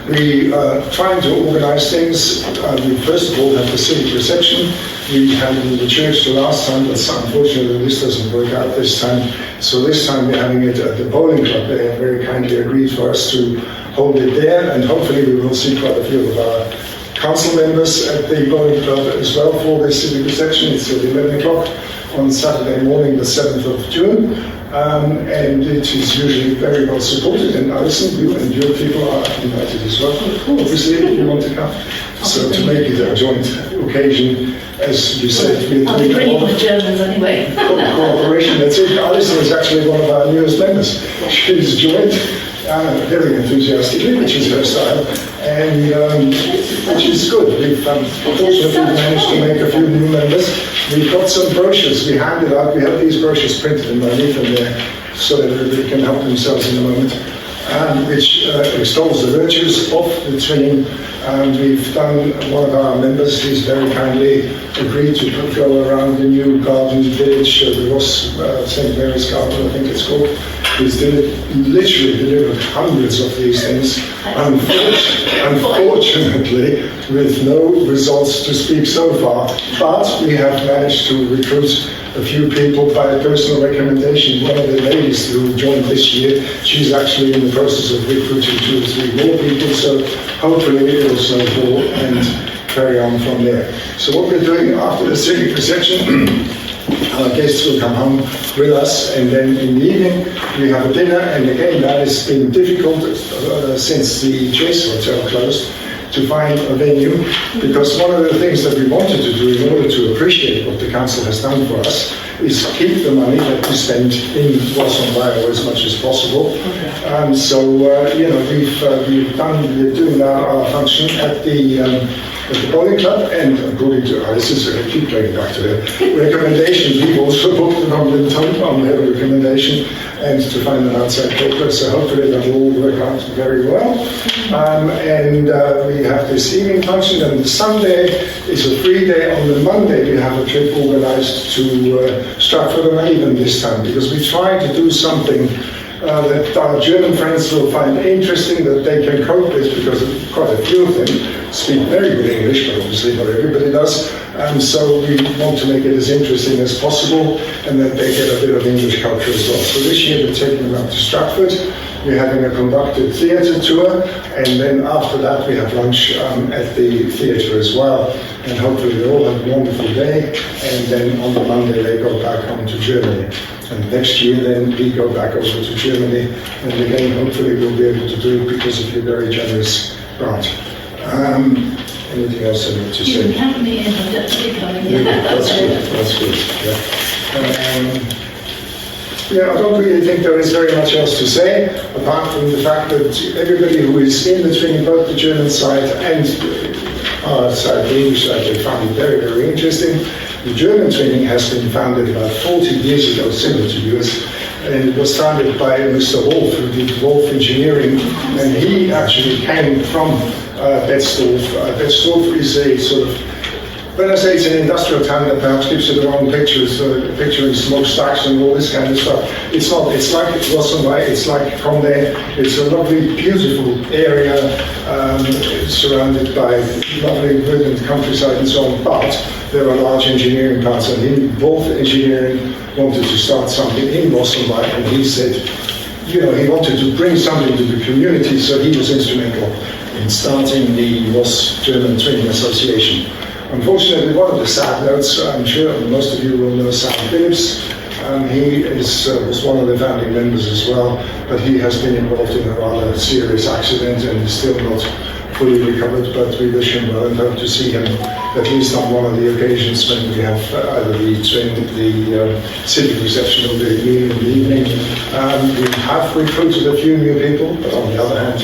we are trying to organize things. We first of all have the civic reception. We had it in the church the last time, but unfortunately this doesn't work out this time. So this time we're having it at the bowling club. They have very kindly agreed for us to hold it there, and hopefully we will see quite a few of our council members at the bowling club as well for the civic reception. It's at 11 o'clock on Saturday morning, the 7th of June. And it is usually very well supported, and Alison, you and your people are invited as well, obviously, if you want to come. So to make it a joint occasion, as you said, we're I'll be doing brilliant with Germans anyway. cooperation. That's it. Alison is actually one of our newest members. She's joined very enthusiastically, which is her style, and which is good. We've fortunately managed to make a few new members. We've got some brochures we handed out. We have these brochures printed underneath them there, so that everybody can help themselves in a moment, which extols the virtues of the twinning. We've done, one of our members, he's very kindly agreed to go around the new garden village, the Ross, St. Mary's Garden, I think it's called. He's literally delivered hundreds of these things, unfortunately, with no results to speak so far. But we have managed to recruit a few people by personal recommendation. One of the ladies who joined this year, she's actually in the process of recruiting 2 or 3 more people, so hopefully it will snowball and carry on from there. So what we're doing after the civic reception, our guests will come home with us, and then in the evening we have a dinner, and again that has been difficult since the Chase Hotel closed to find a venue, because one of the things that we wanted to do in order to appreciate what the council has done for us is keep the money that we spend in Ross-on-Wye as much as possible. So we're doing our function at the bowling club, and according to Alice, I keep going back to her recommendation, we've also booked the Tom on their recommendation, and to find an outside paper, so hopefully that will all work out very well. And we have this evening function, and the Sunday is a free day. On the Monday we have a trip organized to Stratford-on-Avon this time, because we try to do something that our German friends will find interesting, that they can cope with, because quite a few of them speak very good English, but obviously not everybody does. And so we want to make it as interesting as possible, and that they get a bit of English culture as well. So this year we're taking them up to Stratford. We're having a conducted theatre tour, and then after that we have lunch at the theatre as well. And hopefully they all have a wonderful day, and then on the Monday they go back home to Germany. And next year then we go back over to Germany, and again hopefully we'll be able to do it because of your very generous grant. Anything else I need to say? You can count me in, I'm definitely coming in. That's good, yeah. I don't really think there is very much else to say, apart from the fact that everybody who is in the training, both the German side and our side, the English side, they found it very, very interesting. The German training has been founded about 40 years ago, similar to yours, and it was founded by Mr. Wolf, who did Wolf Engineering, and he actually came from Betzdorf. Betzdorf is a sort of, when I say it's an industrial town, that perhaps gives you the wrong pictures, picturing smokestacks and all this kind of stuff. It's not. It's like Ross-on-Wye, it's like Condé. It's a lovely, beautiful area, surrounded by lovely woodland countryside and so on, but there are large engineering parts, and Wolf Engineering wanted to start something in Ross-on-Wye, and he said, he wanted to bring something to the community, so he was instrumental in starting the Ross German Training Association. Unfortunately, one of the sad notes, I'm sure most of you will know Sam Phillips, He was one of the founding members as well, but he has been involved in a rather serious accident and is still not fully recovered, but we wish him well and hope to see him at least on one of the occasions when we have either the civic reception or the meeting in the evening. We have recruited a few new people, but on the other hand,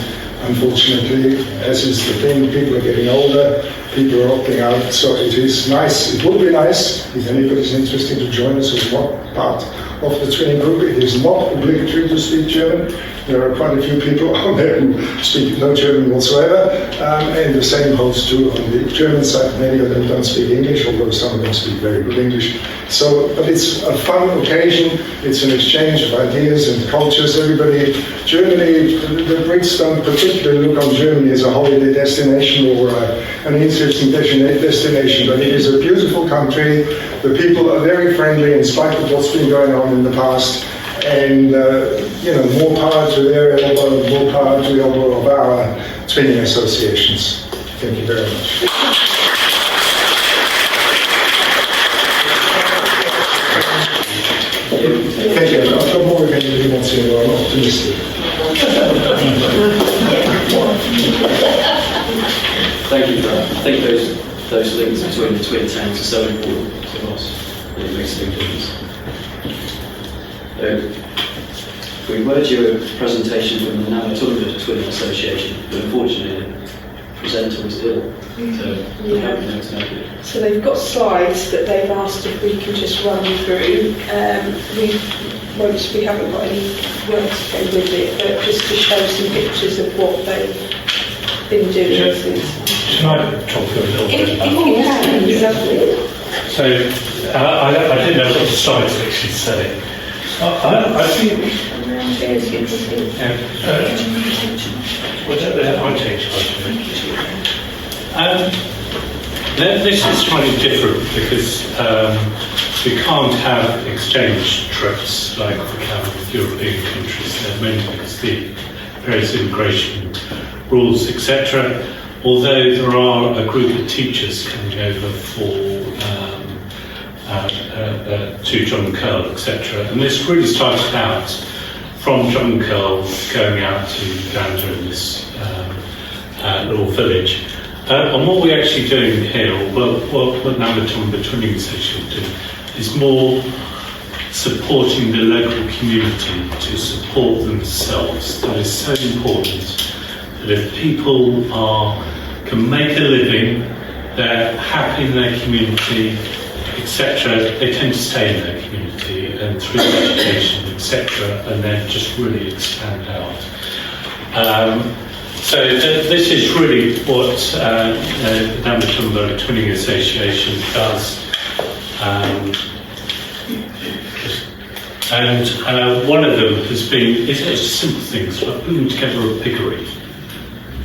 unfortunately, as is the thing, people are getting older, people are opting out, so it is nice, it would be nice if anybody's interested to join us who's not part of the training group. It is not obligatory to speak German. There are quite a few people out there who speak no German whatsoever, and the same holds true on the German side. Many of them don't speak English, although some of them speak very good English. So, but it's a fun occasion, it's an exchange of ideas and cultures. Everybody, Germany, the Brits don't particularly look on Germany as a holiday destination or an interesting destination, but it is a beautiful country. The people are very friendly in spite of what's been going on in the past. And, more power to their elbow, more power to the elbow of our training associations. Thank you very much. Thank you. I've got more if anybody wants to know. I'm optimistic. Thank you for that. I think those links between the twin towns are so important to us. It makes a big difference. We were due a presentation from the Namatunda Twin Association, but unfortunately the presenter was ill, so we haven't been able to make it. So they've got slides that they've asked if we can just run through. We haven't got any words to go with it, but just to show some pictures of what they've been doing since. Can I talk a little bit about If you can, lovely. So, I didn't know what the slides actually say. I think... This is slightly different because we can't have exchange trips like we can with European countries, mainly because the various immigration rules, etc. Although there are a group of teachers coming over to John Curl, etc. And this really started out from John Curl going out to Gander in this little village. And what we're actually doing here, what Namatunda Twinning Association do, is more supporting the local community to support themselves. That is so important, that if people can make a living, they're happy in their community, etc., they tend to stay in their community, and through education, etc., and then just really expand out. So this is really what the Namatunda Twinning Association does. And one of them has been, it's just simple things, like putting together a piggery.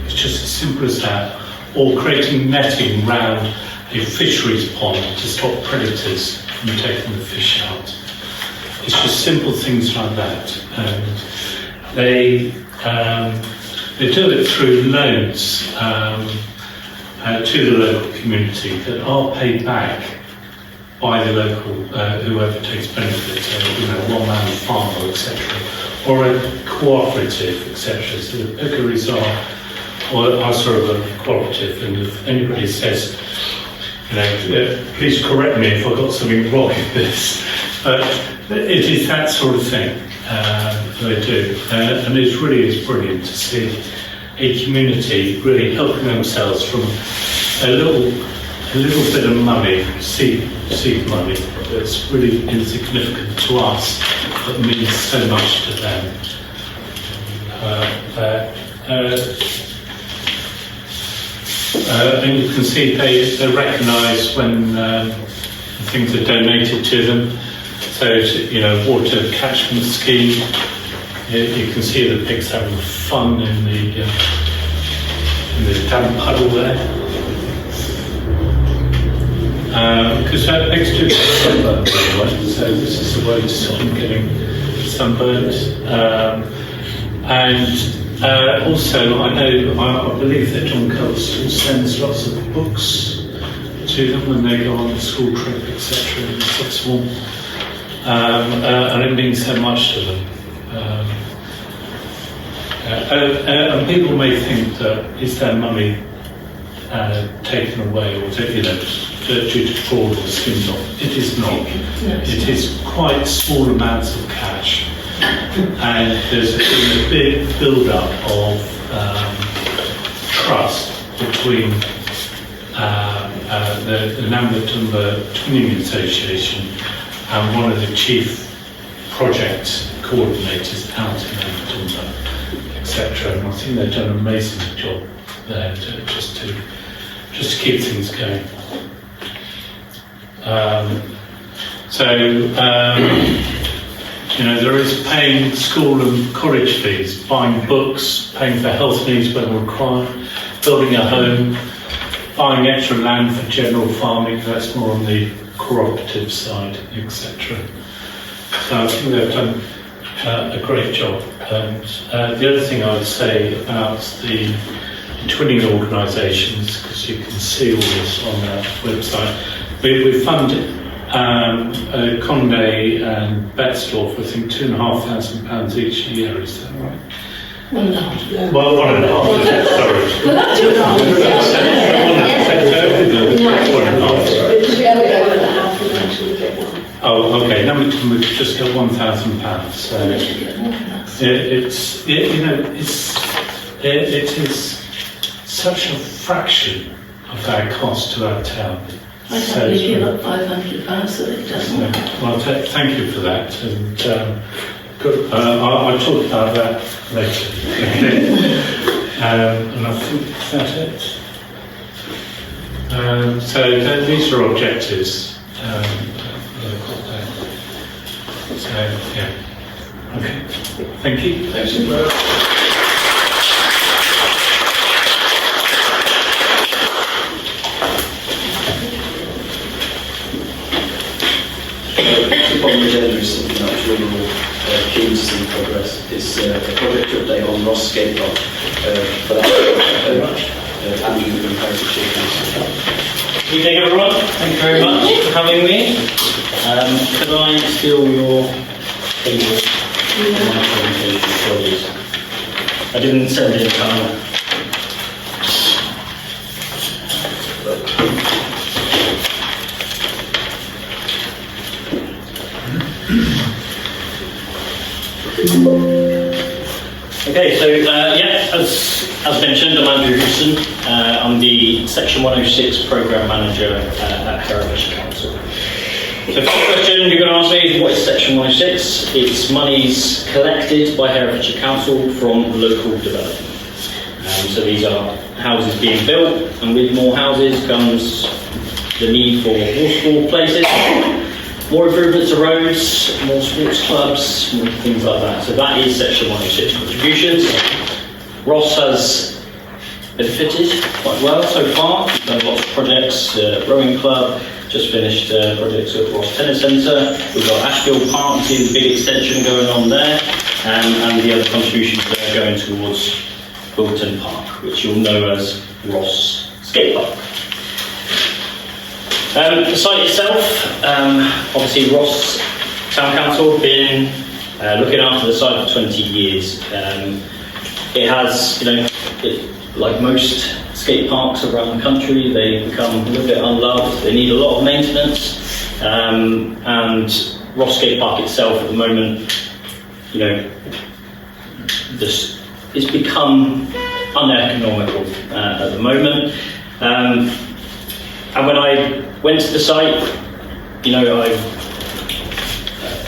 It's just as simple as that. Or creating netting round a fisheries pond to stop predators from taking the fish out. It's just simple things like that. And they do it through loans to the local community that are paid back by the local, whoever takes benefit, one-man farmer, etc., or a cooperative, etc. So the piggeries are sort of a cooperative, and if anybody says, please correct me if I've got something wrong with this, but it is that sort of thing they do, and it really is brilliant to see a community really helping themselves from a little bit of money, seed money, that's really insignificant to us, but means so much to them. And you can see they recognise when things are donated to them. So, water catchment scheme. You can see the pigs having fun in the damp puddle there. Because pigs do get sunburned anyway, so this is a way to stop them getting sunburned. And also, I believe that John Cllrs still sends lots of books to them when they go on a school trip, etc. in the sixth form. and it means so much to them. And people may think that is their money taken away, or due to fraud or skins off. It is not. It is quite small amounts of cash, and there's been a big build-up of trust between the Nambutumba Twinning Association and one of the chief project coordinators out in Nambutumba, etc. And I think they've done an amazing job there just to keep things going. There is paying school and college fees, buying books, paying for health needs when required, building a home, buying extra land for general farming, that's more on the cooperative side, etc. So I think they've done a great job. And the other thing I would say about the twinning organisations, because you can see all this on our website, we fund Condé and Betzdorf, I think £2,500 each year, is that right? $1.5. Well, $1.5, sorry. Well, that's $2.5. Oh, okay. Now we can just get £1,000. So it is such a fraction of our cost to our town. I'd happily give up £500 so it doesn't. Well, thank you for that. And I'll talk about that later. And I think that's it. So these are objectives. So, yeah. Okay. Thank you. Thanks. The problem agenda is something that I'm sure we're all keen to see progress. It's a project update on Ross Skate Park. For that, very much. Andrew from Parish. Good evening, everyone. Thank you very much for having me. Could I steal your paper for my presentation, please? I didn't send it in time. Okay, so as mentioned, I'm Andrew Houston. I'm the Section 106 Programme Manager at Herefordshire Council. So the first question you're going to ask me is, what is Section 106? It's monies collected by Herefordshire Council from local development. So these are houses being built, and with more houses comes the need for waterfall places, more improvements to roads, more sports clubs, more things like that. So that is Section 106 contributions. Ross has benefited quite well so far. We've done lots of projects, rowing club, just finished projects at Ross Tennis Centre. We've got Ashfield Park, see the big extension going on there, and the other contributions that are going towards Wilton Park, which you'll know as Ross Skate Park. The site itself, obviously Ross Town Council have been looking after the site for 20 years. It has, like most skate parks around the country, they become a little bit unloved. They need a lot of maintenance, and Ross Skate Park itself at the moment, it's become uneconomical at the moment. And when I went to the site, I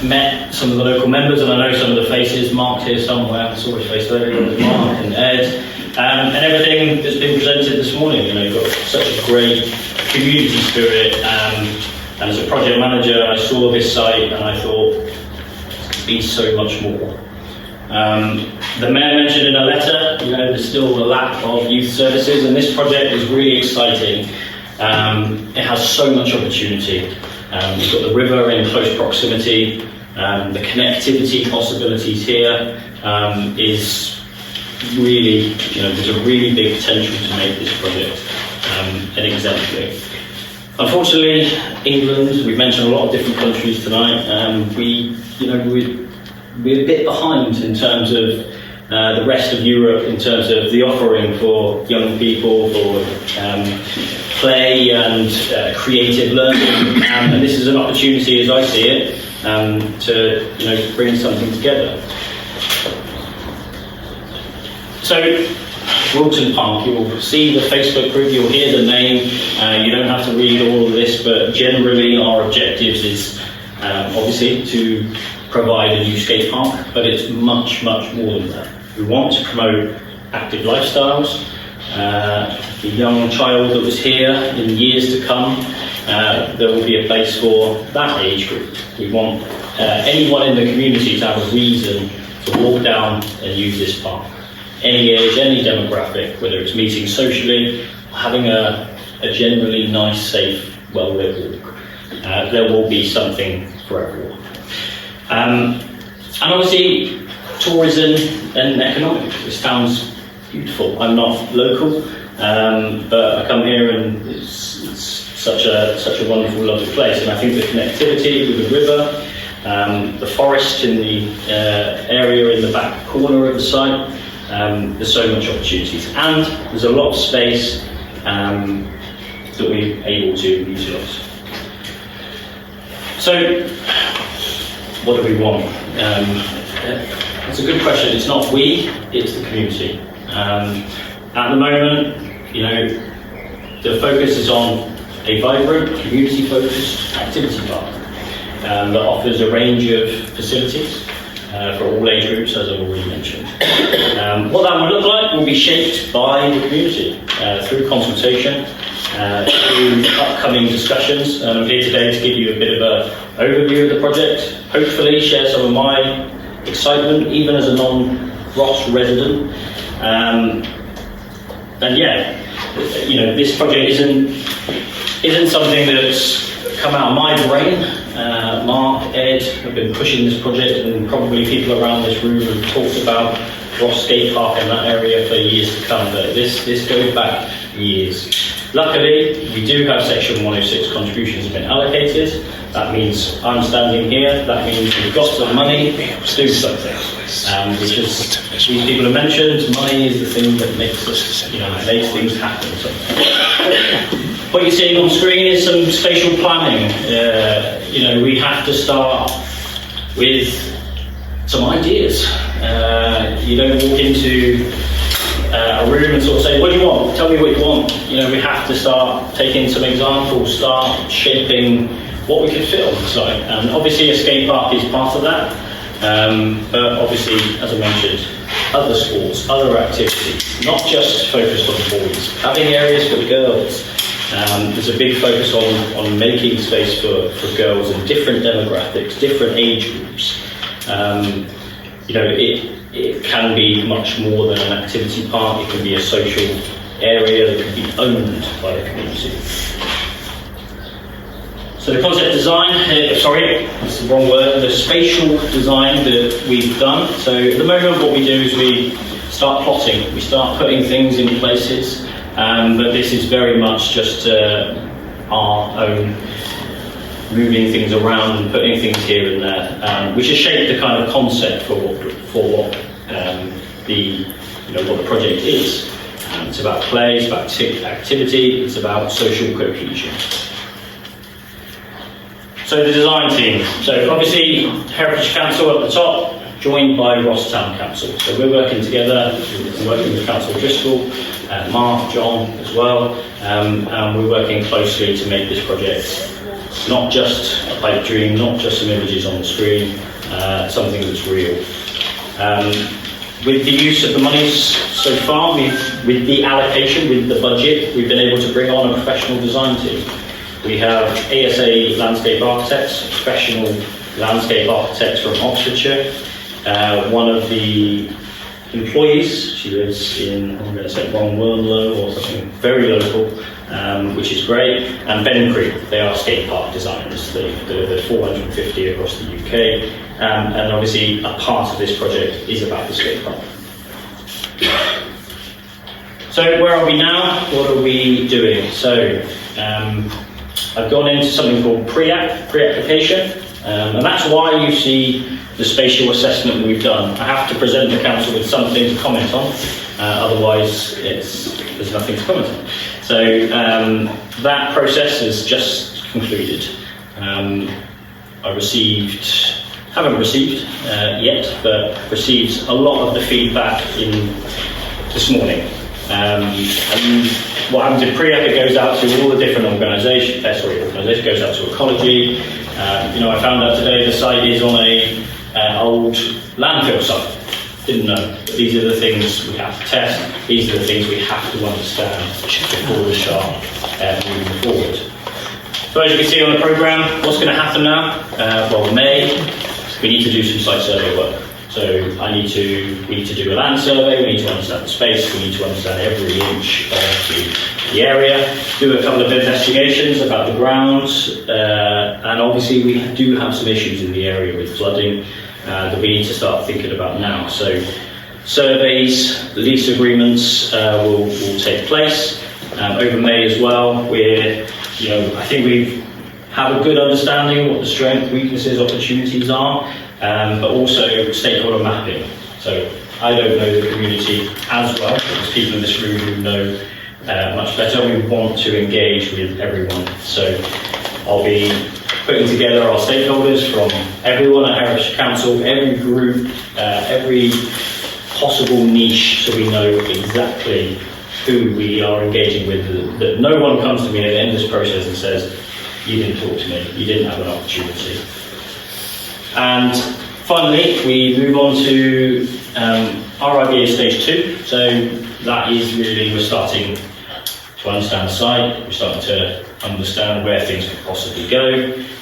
met some of the local members, and I know some of the faces. Mark's here somewhere. I saw his face earlier. Mark and Ed, and everything that's been presented this morning. You've got such a great community spirit. And as a project manager, I saw this site and I thought, it could be so much more. The Mayor mentioned in a letter, there's still a lack of youth services, and this project is really exciting. It has so much opportunity. We've got the river in close proximity. The connectivity possibilities here is really, there's a really big potential to make this project an exemplary. Unfortunately, England, we've mentioned a lot of different countries tonight, we're a bit behind in terms of the rest of Europe, in terms of the offering for young people, for play and creative learning, and this is an opportunity, as I see it, to bring something together. So, Wilton Park, you'll see the Facebook group, you'll hear the name, you don't have to read all of this, but generally our objectives is obviously to provide a new skate park, but it's much, much more than that. We want to promote active lifestyles. The young child that was here, in years to come, there will be a place for that age group. We want anyone in the community to have a reason to walk down and use this park. Any age, any demographic, whether it's meeting socially, or having a generally nice, safe, well-lit walk. There will be something for everyone. And obviously, tourism and economics. This sounds beautiful. I'm not local, but I come here and it's such a wonderful, lovely place. And I think the connectivity with the river, the forest in the area in the back corner of the site, there's so much opportunities, and there's a lot of space that we're able to utilise. So, what do we want? It's a good question. It's not we, it's the community. At the moment, the focus is on a vibrant, community-focused activity park that offers a range of facilities for all age groups, as I've already mentioned. What that will look like will be shaped by the community through consultation, through upcoming discussions. I'm here today to give you a bit of an overview of the project, hopefully share some of my excitement, even as a non-Ross resident. And yeah, this project isn't something that's come out of my brain. Mark, Ed have been pushing this project, and probably people around this room have talked about Ross Skate Park in that area for years to come, but this goes back years. Luckily, we do have Section 106 contributions have been allocated. That means I'm standing here. That means we've got some money to do something. Which is, these people have mentioned, money is the thing that makes us, makes things happen. What you're seeing on screen is some spatial planning. We have to start with some ideas. You don't walk into a room and sort of say, what do you want? Tell me what you want. We have to start taking some examples, start shaping what we could fit on the site. And obviously a skate park is part of that. But obviously, as I mentioned, other sports, other activities, not just focused on boys, having areas for girls. There's a big focus on making space for girls in different demographics, different age groups. It can be much more than an activity park. It can be a social area that can be owned by the community. So the concept design, that's the wrong word, the spatial design that we've done. So at the moment what we do is we start plotting, we start putting things in places, but this is very much just our own moving things around and putting things here and there, which has shaped the kind of concept for what the project is. It's about play, it's about activity, it's about social cohesion. So the design team. So obviously Heritage Council at the top, joined by Ross Town Council. So we're working together, we're working with Councillor Driscoll, Mark, John as well, and we're working closely to make this project not just a pipe dream, not just some images on the screen, something that's real. With the use of the monies so far, with the allocation, with the budget, we've been able to bring on a professional design team. We have ASA landscape architects, professional landscape architects from Oxfordshire. One of the employees, she lives in, I'm going to say Wrongwernlow or something very local, which is great. And Ben Creek, they are skate park designers. They're 450 across the UK. And obviously a part of this project is about the skate park. So where are we now? What are we doing? So I've gone into something called pre-application, and that's why you see the spatial assessment we've done. I have to present the council with something to comment on, otherwise there's nothing to comment on. So that process has just concluded. Haven't received yet, but received a lot of the feedback this morning. And what happens in pre-app, it goes out to all the different organisations, it goes out to ecology. I found out today the site is on an old landfill site. Didn't know. But these are the things we have to test. These are the things we have to understand before we start moving forward. So as you can see on the programme, what's going to happen now? May, we need to do some site survey work. So we need to do a land survey, we need to understand the space, we need to understand every inch of the area, do a couple of investigations about the grounds, and obviously we do have some issues in the area with flooding that we need to start thinking about now. So surveys, lease agreements will take place over May as well. I think we have a good understanding of what the strengths, weaknesses, opportunities are. But also stakeholder mapping. So I don't know the community as well, but there's people in this room who know much better. We want to engage with everyone. So I'll be putting together our stakeholders from everyone at Parish Council, every group, every possible niche, so we know exactly who we are engaging with. That no one comes to me at the end of this process and says, you didn't talk to me, you didn't have an opportunity. And finally, we move on to RIBA stage 2. So that is really, we're starting to understand the site, we're starting to understand where things could possibly go,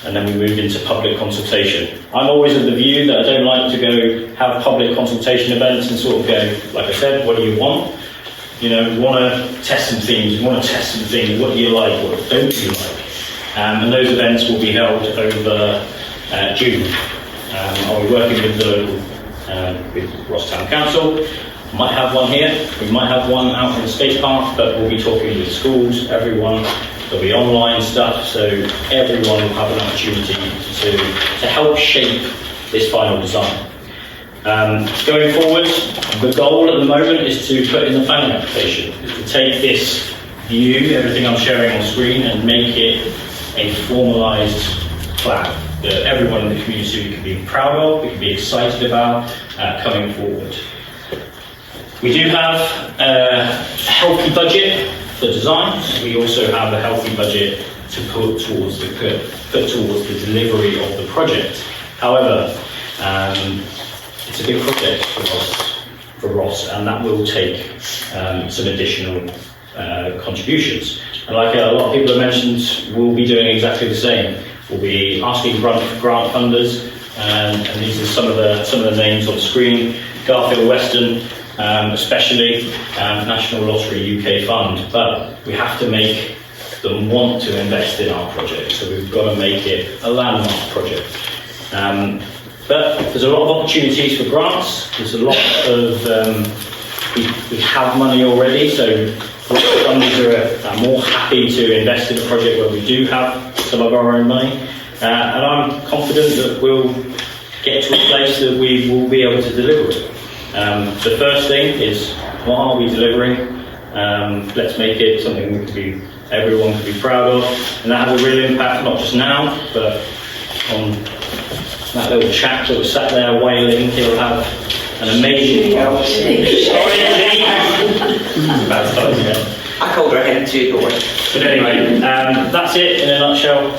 and then we move into public consultation. I'm always of the view that I don't like to go have public consultation events and sort of go, like I said, what do you want? We want to test some things, what do you like, what don't you like? And those events will be held over June. I'll be working with the local, with Ross Town Council. Might have one here, we might have one out in the skate park, but we'll be talking with schools, everyone. There'll be online stuff, so everyone will have an opportunity to help shape this final design. Going forward, the goal at the moment is to put in the planning application, to take this view, everything I'm sharing on screen, and make it a formalised plan that everyone in the community can be proud of, we can be excited about coming forward. We do have a healthy budget for designs. We also have a healthy budget to put towards the delivery of the project. However, it's a big project for Ross, and that will take some additional contributions. And like a lot of people have mentioned, we'll be doing exactly the same. We'll be asking grant funders, and these are some of the names on the screen. Garfield Weston, especially National Lottery UK Fund, but we have to make them want to invest in our project, so we've got to make it a landmark project. But there's a lot of opportunities for grants. There's a lot of we have money already, so funders are more happy to invest in a project where we do have some of our own money, and I'm confident that we'll get to a place that we will be able to deliver it. The first thing is, what are we delivering? Let's make it something everyone can be proud of, and that has a real impact not just now, but on that little chap that was sat there wailing. He'll have an amazing. I called her head too, don't worry. But anyway, that's it in a nutshell.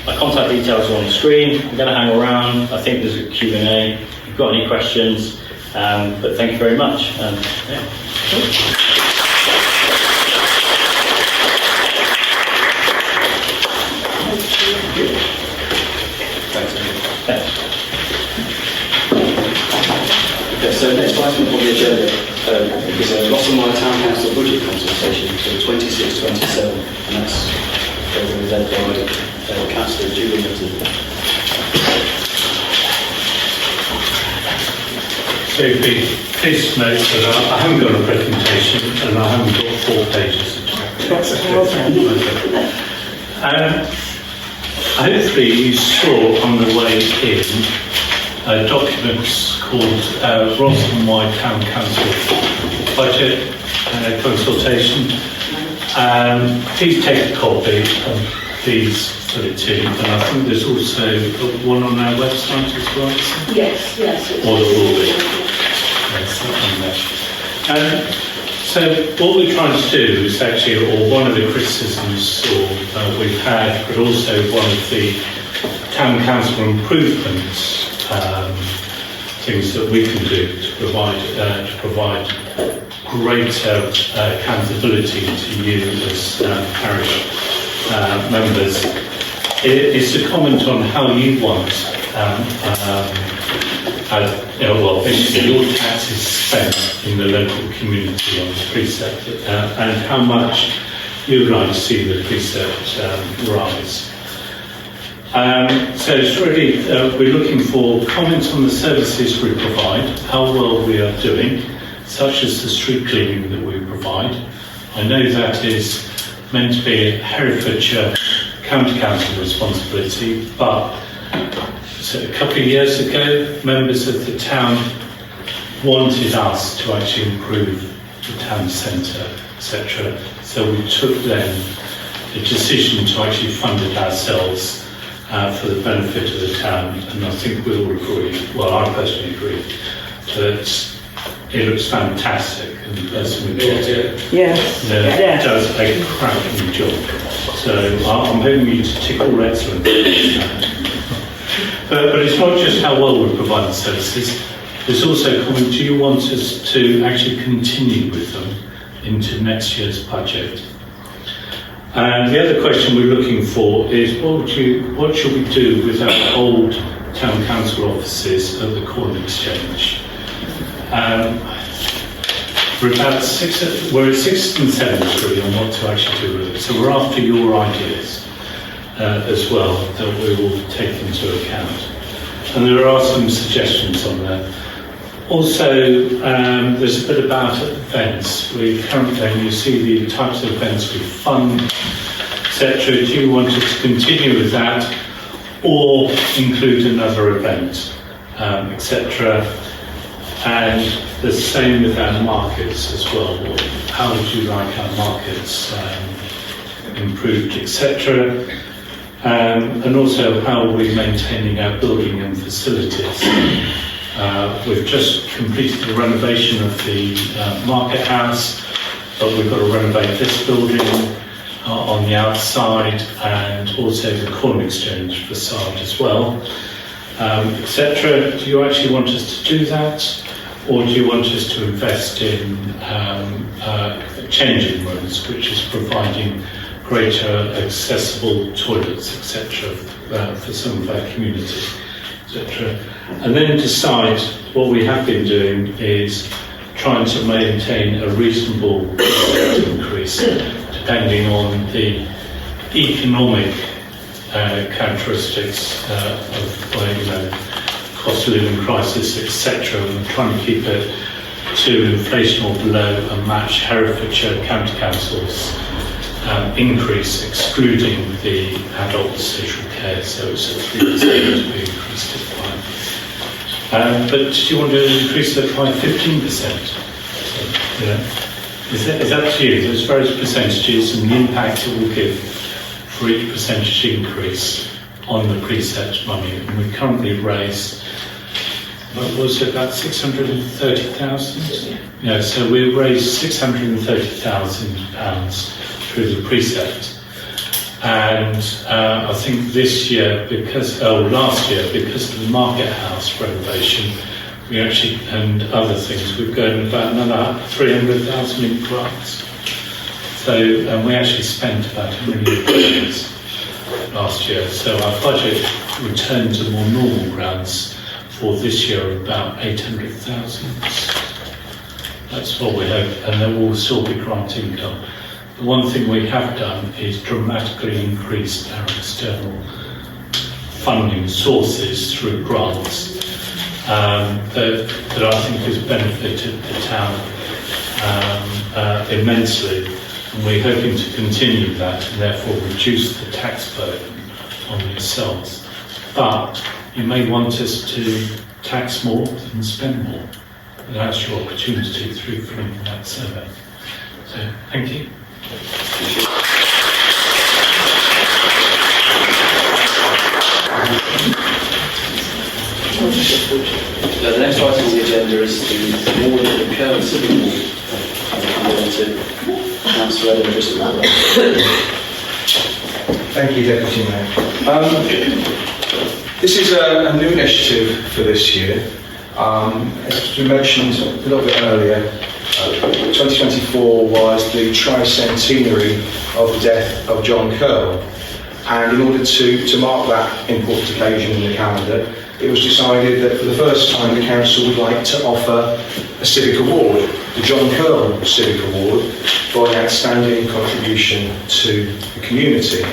My contact details are on the screen. I'm going to hang around. I think there's a Q&A. If you've got any questions, but thank you very much. Okay, so next item on the agenda is a Ross-on-Wye Town Council budget consultation for 26-27, and that's led by Councillor Julian. So please note that I haven't got a presentation and I haven't got 4 pages of text. Hopefully you saw on the way in a document called Ross-on-Wye Town Council Budget Consultation. Please take a copy and please fill it in. And I think there's also one on our website as well. Yes, yes. Or there will be. Yes, that on there. So what we're trying to do is actually, or one of the criticisms we've had, but also one of the town council improvements things that we can do to provide greater accountability to you as parish members is to comment on how you want basically your tax is spent in the local community on the precept and how much you would like to see the precept rise. So it's really, we're looking for comments on the services we provide, how well we are doing, such as the street cleaning that we provide. I know that is meant to be a Herefordshire County Council responsibility, but so a couple of years ago, members of the town wanted us to actually improve the town centre, etc. So we took then the decision to actually fund it ourselves for the benefit of the town. And I think we all agree, well, I personally agree, that it looks fantastic and the person who bought it does a cracking job. So I'm hoping you to tick all excellent. But it's not just how well we provide the services, there's also comment, do you want us to actually continue with them into next year's budget? And the other question we're looking for is what should we do with our old town council offices at the Corn Exchange? We're at 6 and 7 really on what to actually do with it. So we're after your ideas as well that we will take into account. And there are some suggestions on there. Also, there's a bit about events. We currently, you see the types of events we fund, etc. Do you want us to continue with that or include another event, etc.? And the same with our markets as well. How would you like our markets improved, etc.? And also how are we maintaining our building and facilities. We've just completed the renovation of the market house, but we've got to renovate this building on the outside and also the Corn Exchange facade as well, etc. Do you actually want us to do that? Or do you want us to invest in changing rooms, which is providing greater accessible toilets, etc., for some of our community, etc. And then decide what we have been doing is trying to maintain a reasonable increase depending on the economic characteristics of cost of living crisis, etc. And trying to keep it to inflation or below and match Herefordshire County Council's increase, excluding the adult social care, so it's at 3% we increased it by. But do you want to increase it by 15%? So, is that to you? There's various percentages and the impact it will give for each percentage increase on the precept money. And we currently raise, what was it, about 630,000? Yeah, so we raised £630,000 through the precept. And I think this year, last year, because of the market house renovation, we actually, and other things, we've gotten about another 300,000 in grants. So, and we actually spent about £1 million last year. So our budget returned to more normal grants for this year of about 800,000. That's what we hope, and there will still be grant income. The one thing we have done is dramatically increased our external funding sources through grants that I think has benefited the town immensely. And we're hoping to continue that and therefore reduce the tax burden on yourselves. But you may want us to tax more than spend more. And that's your opportunity through filling that survey. So, thank you. The next item on the agenda is the award of the Cllrs Civic Award. I'm going to Councillor Edward just about that. Thank you, Deputy Mayor. This is a new initiative for this year. As we mentioned a little bit earlier, 2024 was the tricentenary of the death of John Cllrs. And in order to mark that important occasion in the calendar, it was decided that for the first time the council would like to offer a civic award, the John Cllrs Civic Award, for an outstanding contribution to the community.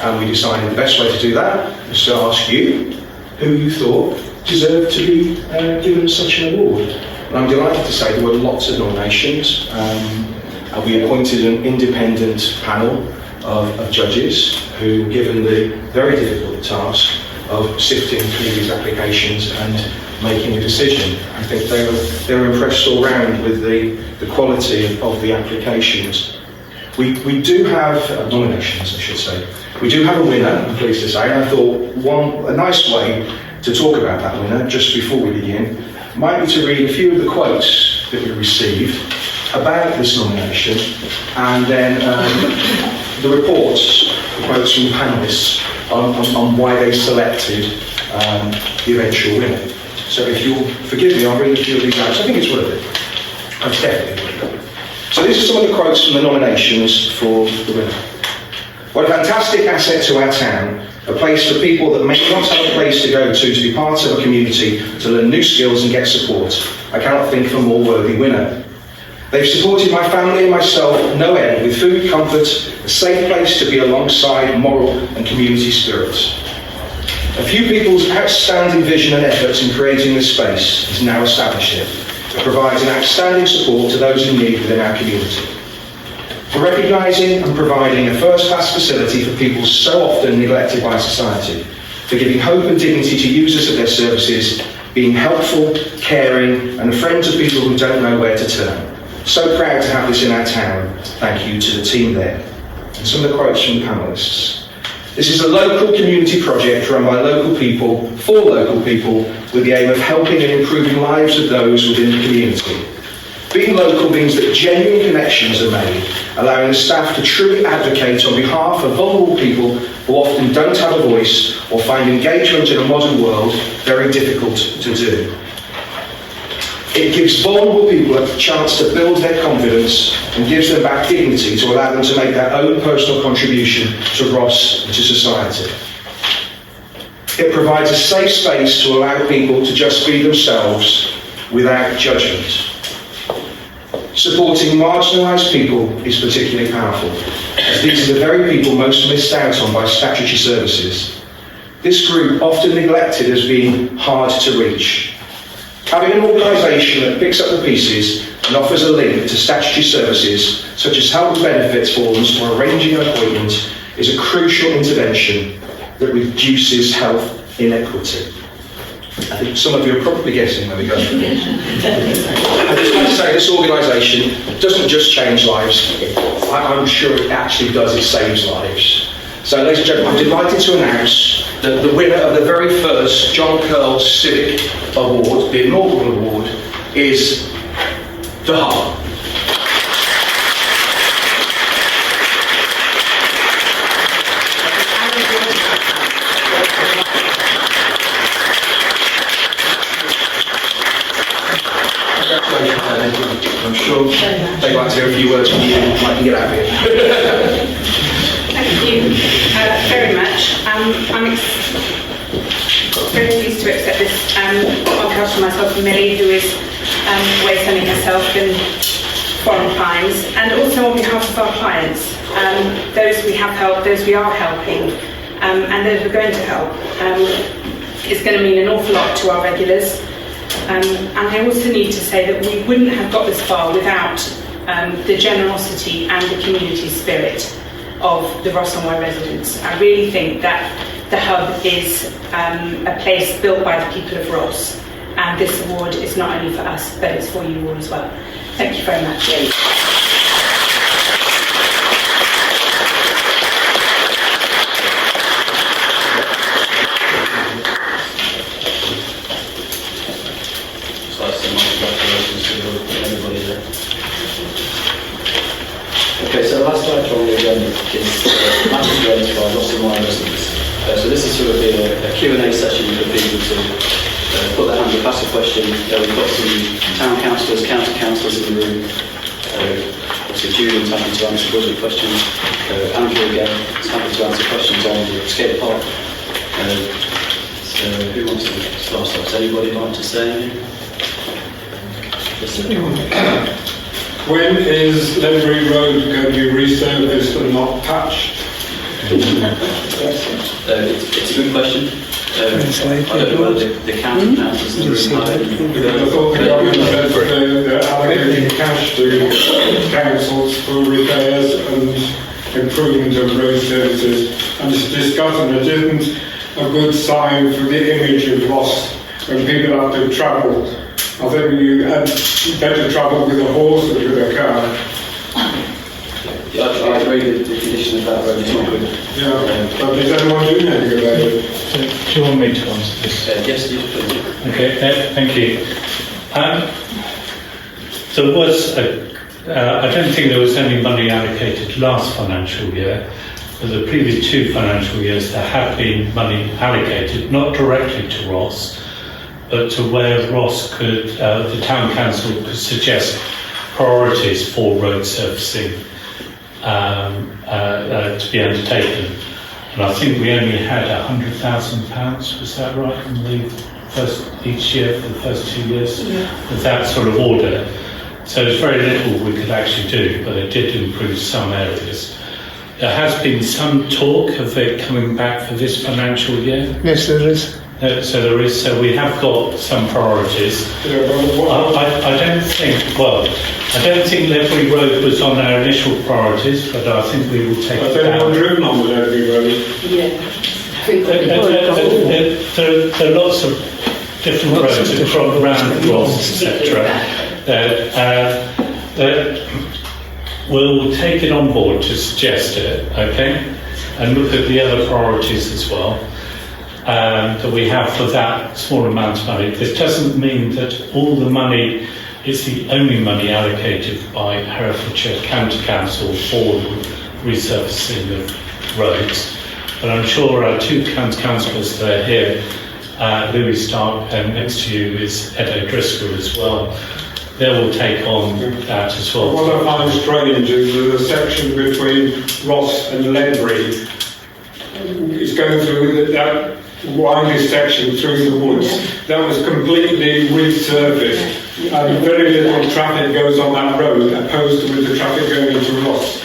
And we decided the best way to do that was to ask you who you thought deserved to be given such an award. And I'm delighted to say there were lots of nominations. And we appointed an independent panel of judges who were given the very difficult task of sifting through these applications and making a decision. I think they were impressed all round with the quality of the applications. We do have nominations, I should say. We do have a winner, I'm pleased to say, and I thought a nice way to talk about that winner, just before we begin, might be to read a few of the quotes that we received about this nomination, and then the reports, the quotes from the panellists on why they selected the eventual winner. So if you'll forgive me, I'll read a few of these out. I think it's worth it. It's definitely worth it. So these are some of the quotes from the nominations for the winner. What a fantastic asset to our town, a place for people that may not have a place to go to be part of a community, to learn new skills and get support. I cannot think of a more worthy winner. They've supported my family and myself no end with food, comfort, a safe place to be alongside moral and community spirit. A few people's outstanding vision and effort in creating this space is now established here. It provides an outstanding support to those in need within our community. For recognising and providing a first-class facility for people so often neglected by society, for giving hope and dignity to users of their services, being helpful, caring, and a friend to people who don't know where to turn. So proud to have this in our town. Thank you to the team there. And some of the quotes from the panellists. This is a local community project run by local people, for local people, with the aim of helping and improving lives of those within the community. Being local means that genuine connections are made, allowing the staff to truly advocate on behalf of vulnerable people who often don't have a voice or find engagement in a modern world very difficult to do. It gives vulnerable people a chance to build their confidence and gives them back dignity to allow them to make their own personal contribution to Ross and to society. It provides a safe space to allow people to just be themselves without judgment. Supporting marginalised people is particularly powerful, as these are the very people most missed out on by statutory services. This group, often neglected as being hard to reach. Having an organisation that picks up the pieces and offers a link to statutory services, such as health and benefits forms or arranging an appointment, is a crucial intervention that reduces health inequity. I think some of you are probably guessing where we're going with this. I just want to say this organisation doesn't just change lives, I'm sure it actually does, it saves lives. So ladies and gentlemen, I'm delighted to announce that the winner of the very first John Cllrs Civic Award, the inaugural award, is the Harbour. I'm sure they'd like to hear a few words from you. I can get out of here. Thank you very much. I'm very pleased to accept this podcast from myself and Millie, who is away sending herself in foreign climes, and also on behalf of our clients, those we have helped, those we are helping, and those we're going to help. It's going to mean an awful lot to our regulars. And I also need to say that we wouldn't have got this far without the generosity and the community spirit of the Ross-on-Wye residents. I really think that the hub is a place built by the people of Ross, and this award is not only for us, but it's for you all as well. Thank you very much. Okay, so the last item on the agenda is matters raised by Ross-on-Wye residents. So this is sort of a Q&A session for people to put their hand up, ask a question. We've got some town councillors, county councillors in the room. Obviously Julian's happy to answer budget questions. Andrew again is happy to answer questions on the skate park. So who wants to start off? Does anybody like to say anything? When is Ledbury Road going to be resurfaced and not patched? It's a good question. I don't know whether the county councils in the room I thought the government said they're allocating cash to councils for repairs and improvement of road services. And it's discussing it isn't a good sign for the image of Ross when people have to travel. I think you had better travel with a horse than with a car. Yeah, I agree with the condition of that road is not good. Yeah, but is anyone doing anything about it? Do you want me to answer this? Yes, please. Okay, thank you. There was I don't think there was any money allocated last financial year. For the previous 2 financial years, there have been money allocated, not directly to Ross, but to where Ross could, the town council could suggest priorities for road surfacing to be undertaken. And I think we only had £100,000, was that right, in the each year for the first 2 years, with that sort of order. So there's very little we could actually do, but it did improve some areas. There has been some talk of it coming back for this financial year. Yes, there is. So there is. So we have got some priorities. I don't think Ledbury Road was on our initial priorities, but I think we will take it down. Has anyone driven on the Ledbury Road? There are lots of different roads around Ross, etc. We'll take it on board to suggest it, okay, and look at the other priorities as well. That we have for that small amount of money. This doesn't mean that all the money is the only money allocated by Herefordshire County Council for resurfacing of roads. But I'm sure our 2 county councillors that are here, Louis Stark, and next to you is Ed O'Driscoll as well. They will take on that as well. What I find strange is the section between Ross and Ledbury is going through that widest section through the woods. That was completely resurfaced, and very little traffic goes on that road opposed to with the traffic going into Ross.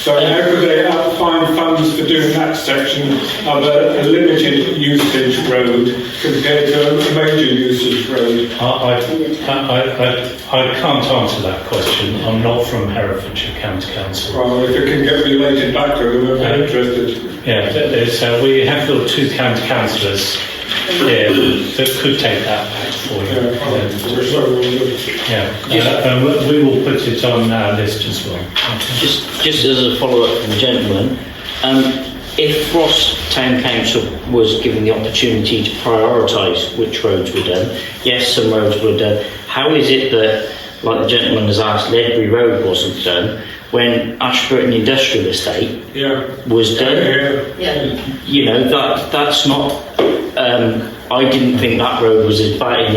So how could they find funds for doing that section of a limited usage road compared to a major usage road? I can't answer that question. I'm not from Herefordshire County Council. Well, if it can get related back to them, I'd be interested. Yeah, we have got 2 county councillors here that could take that back for you. And we will put it on our list as well. Just as a follow-up from the gentleman, if Ross Town Council was given the opportunity to prioritise which roads were done, yes, some roads were done. How is it that, like the gentleman has asked, Ledbury Road wasn't done when Ashburton Industrial Estate was done? You know, that's not. I didn't think that road was as bad a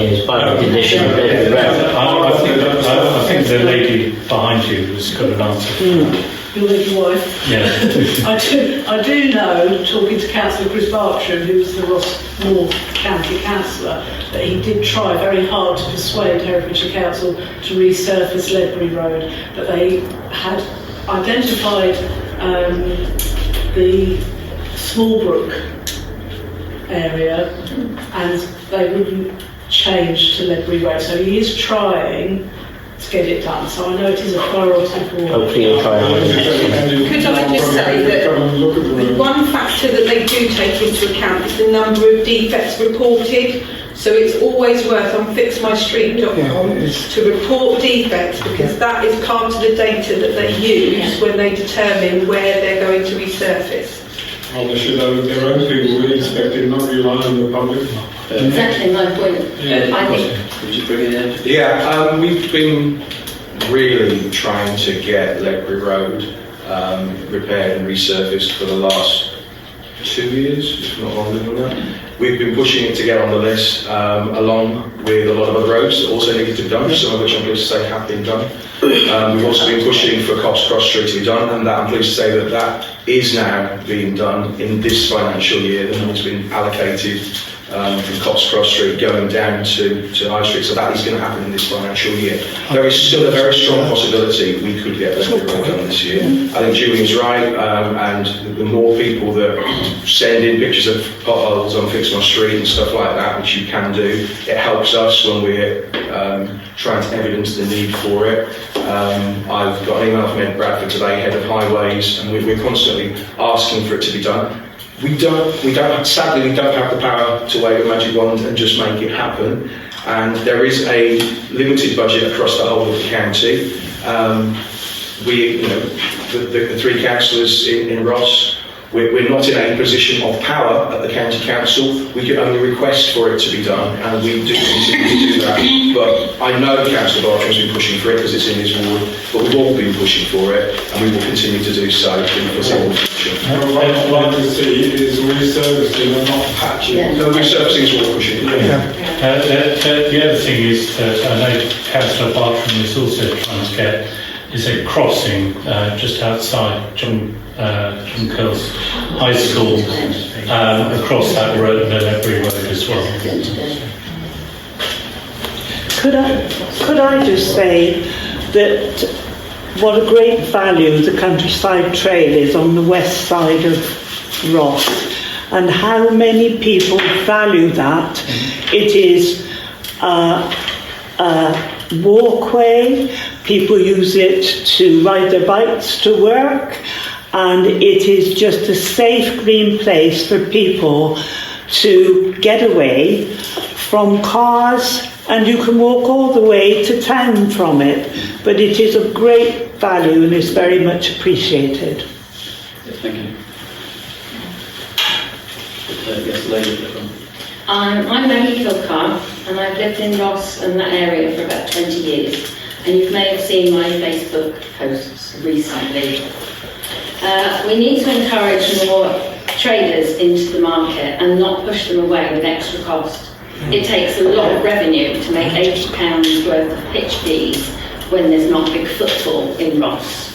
condition as Ledbury Road. I think the lady behind you has got an answer for that. Your little wife. Yeah. I do know, talking to Councillor Chris Bartram, who's the Ross North County Councillor, that he did try very hard to persuade Herefordshire Council to resurface Ledbury Road, but they had identified the Smallbrook area and they wouldn't change to Ledbury Road. So he is trying to get it done. So I know it is a priority for. Hopefully you'll try and Could I just say that one factor that they do take into account is the number of defects reported. So it's always worth on fixmystreet.com to report defects, because that is part of the data that they use when they determine where they're going to resurface. Well, they should have their own people really inspecting, not relying on the public. Exactly my point. I think. Would you bring it in? Yeah, we've been really trying to get Ledbury Road repaired and resurfaced for the last 2 years, if not longer than that. We've been pushing it to get on the list, along with a lot of other roads that also needed to be done, some of which I'm pleased to say have been done. We've also been pushing for Cross Street to be done, and that I'm pleased to say that that is now being done in this financial year. The money's been allocated from Cross Street going down to High Street, so that is going to happen in this financial year. There is still a very strong possibility we could get Ledbury Road done this year. I think Julian's right, and the more people that send in pictures of potholes on Fix My Street and stuff like that, which you can do, it helps us when we're trying to evidence the need for it. I've got an email from Ed Bradford today, head of highways, and we're constantly asking for it to be done. Sadly, we don't have the power to wave a magic wand and just make it happen. And there is a limited budget across the whole of the county. The three councillors in Ross, we're not in a position of power at the county council. We can only request for it to be done, and we do continue to do that. But I know Councillor Bartram's been pushing for it because it's in his ward, but we've all been pushing for it, and we will continue to do so in the foreseeable future. What I'd like to see is resurfacing and not patching. No, resurfacing is what we're pushing. The other thing is that I know Councillor Bartram is also trying to get a crossing just outside John Cllrs High School across that road, Ledbury Road as well. Could I just say that what a great value the countryside trail is on the west side of Ross, and how many people value that. It is a walkway, people use it to ride their bikes to work, and it is just a safe green place for people to get away from cars, and you can walk all the way to town from it, but it is of great value and is very much appreciated. Thank you. Yes, lady at the front. I'm Maggie Kilcar, and I've lived in Ross and that area for about 20 years, and you may have seen my Facebook posts recently. We need to encourage more traders into the market and not push them away with extra cost. It takes a lot of revenue to make £80 worth of pitch fees when there's not big footfall in Ross.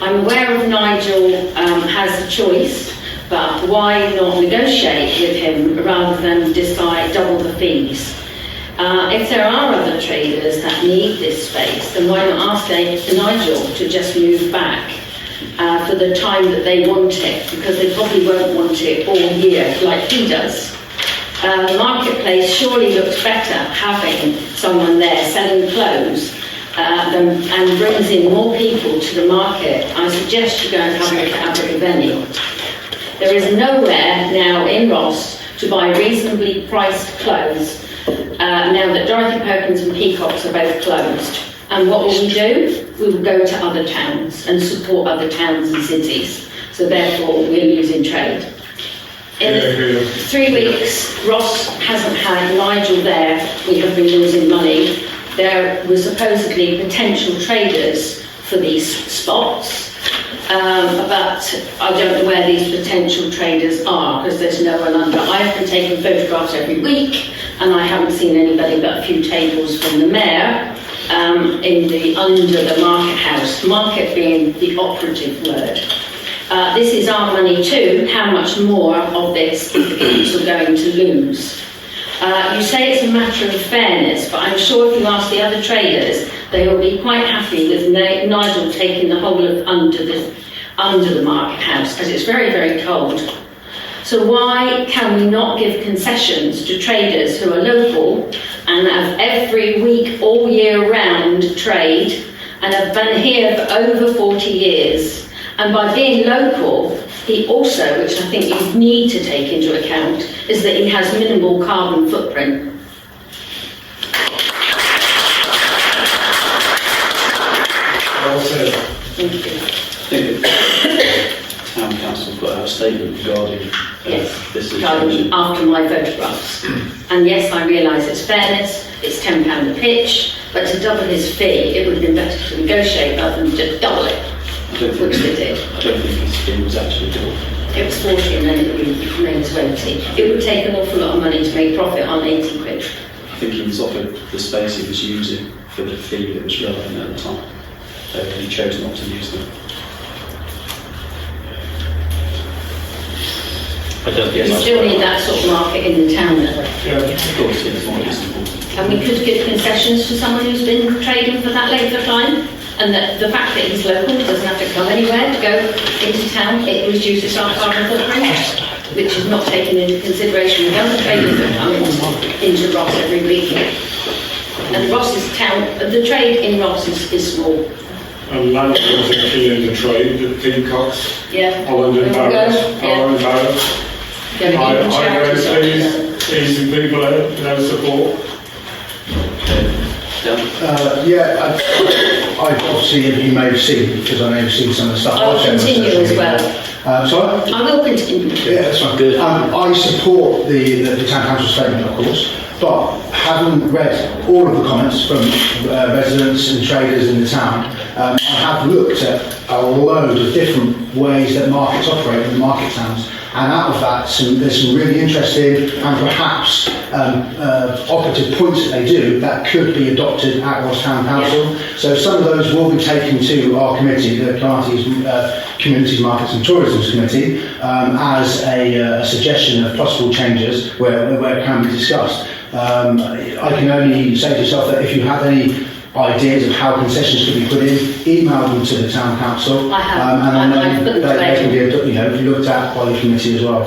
I'm aware of Nigel has a choice, but why not negotiate with him rather than decide double the fees? If there are other traders that need this space, then why not ask Nigel to just move back for the time that they want it, because they probably won't want it all year like he does. The marketplace surely looks better having someone there selling clothes and brings in more people to the market. I suggest you go and have a look at Abergavenny. There is nowhere now in Ross to buy reasonably priced clothes now that Dorothy Perkins and Peacocks are both closed. And what will we do? We will go to other towns and support other towns and cities. So therefore, we're losing trade. In 3 weeks, Ross hasn't had Nigel there. We have been losing money. There were supposedly potential traders for these spots. But I don't know where these potential traders are, because there's no one under. I've been taking photographs every week, and I haven't seen anybody but a few tables from the mayor in the under the market house, market being the operative word. This is our money too. How much more of this is the council going to lose? You say it's a matter of fairness, but I'm sure if you ask the other traders, they will be quite happy with Nigel taking the whole of under the market house, because it's very, very cold. So why can we not give concessions to traders who are local and have every week, all year round, of trade and have been here for over 40 years. And by being local, he also, which I think you need to take into account, is that he has minimal carbon footprint. Well said. Thank you. I think the town council put out a statement regarding this Regarding after my photographs. And yes, I realise it's fairness, it's £10 a pitch, but to double his fee, it would have been better to negotiate rather than just double it, which they did. I don't think his fee was actually double. It was 40 and then it would remain 20. It would take an awful lot of money to make profit on 80 quid. I think he was offered the space he was using for the fee that was relevant at the time. So he chose not to use them. You still need that sort of market in the town though. Yeah, of course, it's more reasonable. And we could give concessions to someone who's been trading for that length of time. And the fact that he's local, doesn't have to come anywhere to go into town, it reduces our carbon footprint, which is not taken into consideration with other traders that come into Ross every week. And Ross's town, the trade in Ross is small. And landlords are killing the trade, the peacocks, Holland and Barrows, Holland and Barrows. I raise fees and people have no support. I obviously, you may have seen, because I may have seen some of the stuff. I'll continue as well. Sorry? I will continue. Yeah, that's fine. Good. I support the town council statement, of course, but having read all of the comments from residents and traders in the town, I have looked at a load of different ways that markets operate in the market towns. And out of that, there's some really interesting and perhaps operative points that they do that could be adopted at Ross Town Council. So some of those will be taken to our committee, the Communities, Markets and Tourism Committee, as a suggestion of possible changes where it can be discussed. I can only say to yourself that if you have any ideas of how concessions could be put in, email them to the town council. I have. And I've put them they can be looked at by the committee as well.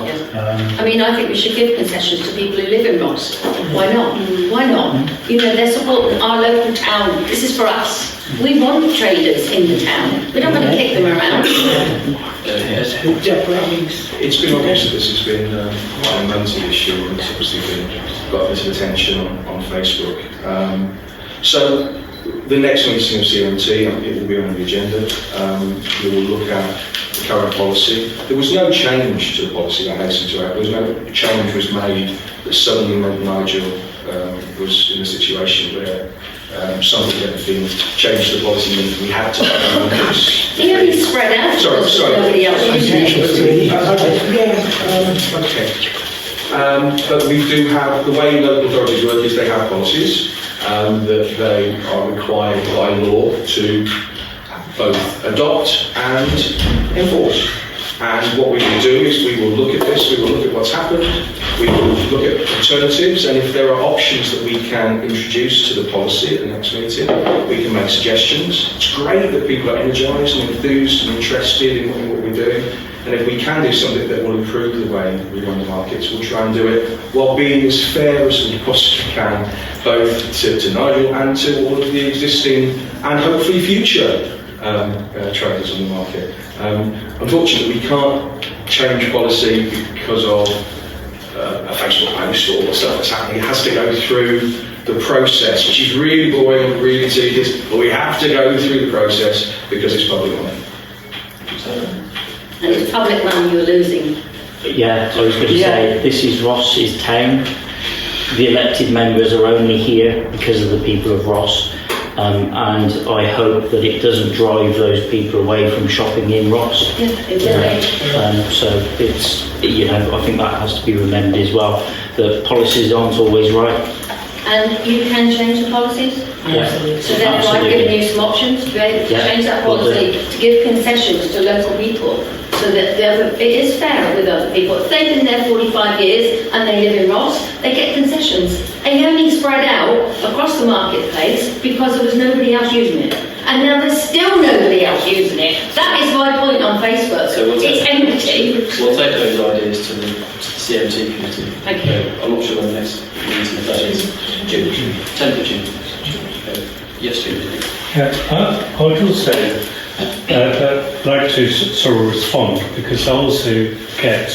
I mean, I think we should give concessions to people who live in Ross. Why not? Why not? You know, they're supporting our local town. This is for us. We want traders in the town. We don't want to kick them around. It's been obvious that this has been quite a momentous issue, and it's obviously got a bit of attention on Facebook. So the next meeting of CMT, it will be on the agenda. We will look at the current policy. There was no change to the policy, I hasten to add. There was no change was made that suddenly meant Nigel was in a situation where something had been changed to the policy meant we had to. He only spread out. Sorry. Nobody else used it. Okay. But we do have, the way local authorities work is they have policies that they are required by law to both adopt and enforce. And what we will do is we will look at this, we will look at what's happened, we will look at alternatives, and if there are options that we can introduce to the policy at the next meeting, we can make suggestions. It's great that people are energised and enthused and interested in what we're doing, and if we can do something that will improve the way we run the markets, we'll try and do it while being as fair as we possibly can, both to Nigel and to all of the existing and hopefully future traders on the market. Unfortunately, we can't change policy because of a Facebook post or stuff that's happening. It has to go through the process, which is really boring and really tedious, but we have to go through the process because it's public money. And it's public money you're losing. Yeah, I was going to say, this is Ross's town. The elected members are only here because of the people of Ross. And I hope that it doesn't drive those people away from shopping in Ross. Yeah, exactly. So it's, I think that has to be remembered as well. The policies aren't always right. And you can change the policies? Yeah. So therefore I've given you some options to be able to change that policy, to give concessions to local people, so that it is fair with other people. If they've been there 45 years and they live in Ross, they get concessions. They only spread out across the marketplace because there was nobody else using it. And now there's still nobody else using it. That is my point on Facebook. So it's empty. We'll take those ideas to the CMT committee. Okay. I'm not sure when the next meeting of that is. June, 10th of June. Yes, June. I would also like to sort of respond, because I also get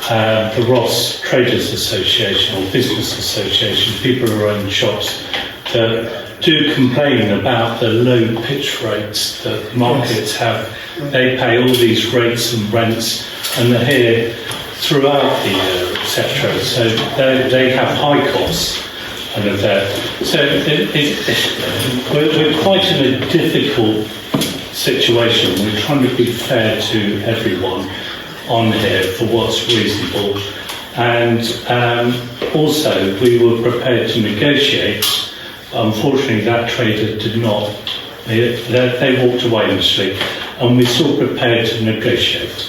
the Ross Traders Association or Business Association, people who own shops, that do complain about the low pitch rates that markets have. They pay all these rates and rents, and they're here throughout the year, etc. So they have high costs. And of that. So we're quite in a difficult situation. We're trying to be fair to everyone on here for what's reasonable. And also, we were prepared to negotiate. Unfortunately, that trader did not. They walked away initially, and we're still prepared to negotiate.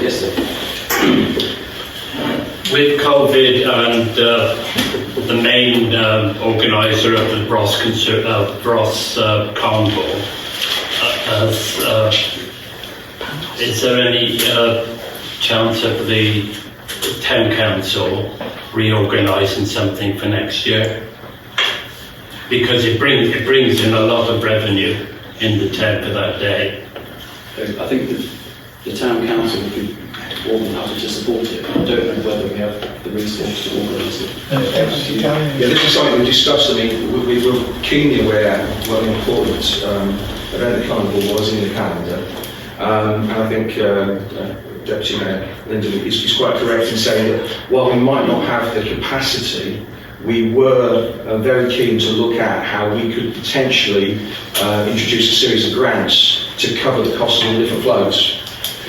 Yes, sir. With COVID and the main organiser of the Ross Carnival, is there any chance of the town council reorganising something for next year? Because it brings in a lot of revenue in the town for that day. I think the town council would be more than happy to support it. I don't know whether we have the resources to organise it. Yeah, this is something we discussed. I mean, we were keenly aware of what an important event the Carnival was in the calendar. And I think Deputy Mayor Linda is quite correct in saying that while we might not have the capacity, we were very keen to look at how we could potentially introduce a series of grants to cover the cost of all different floats,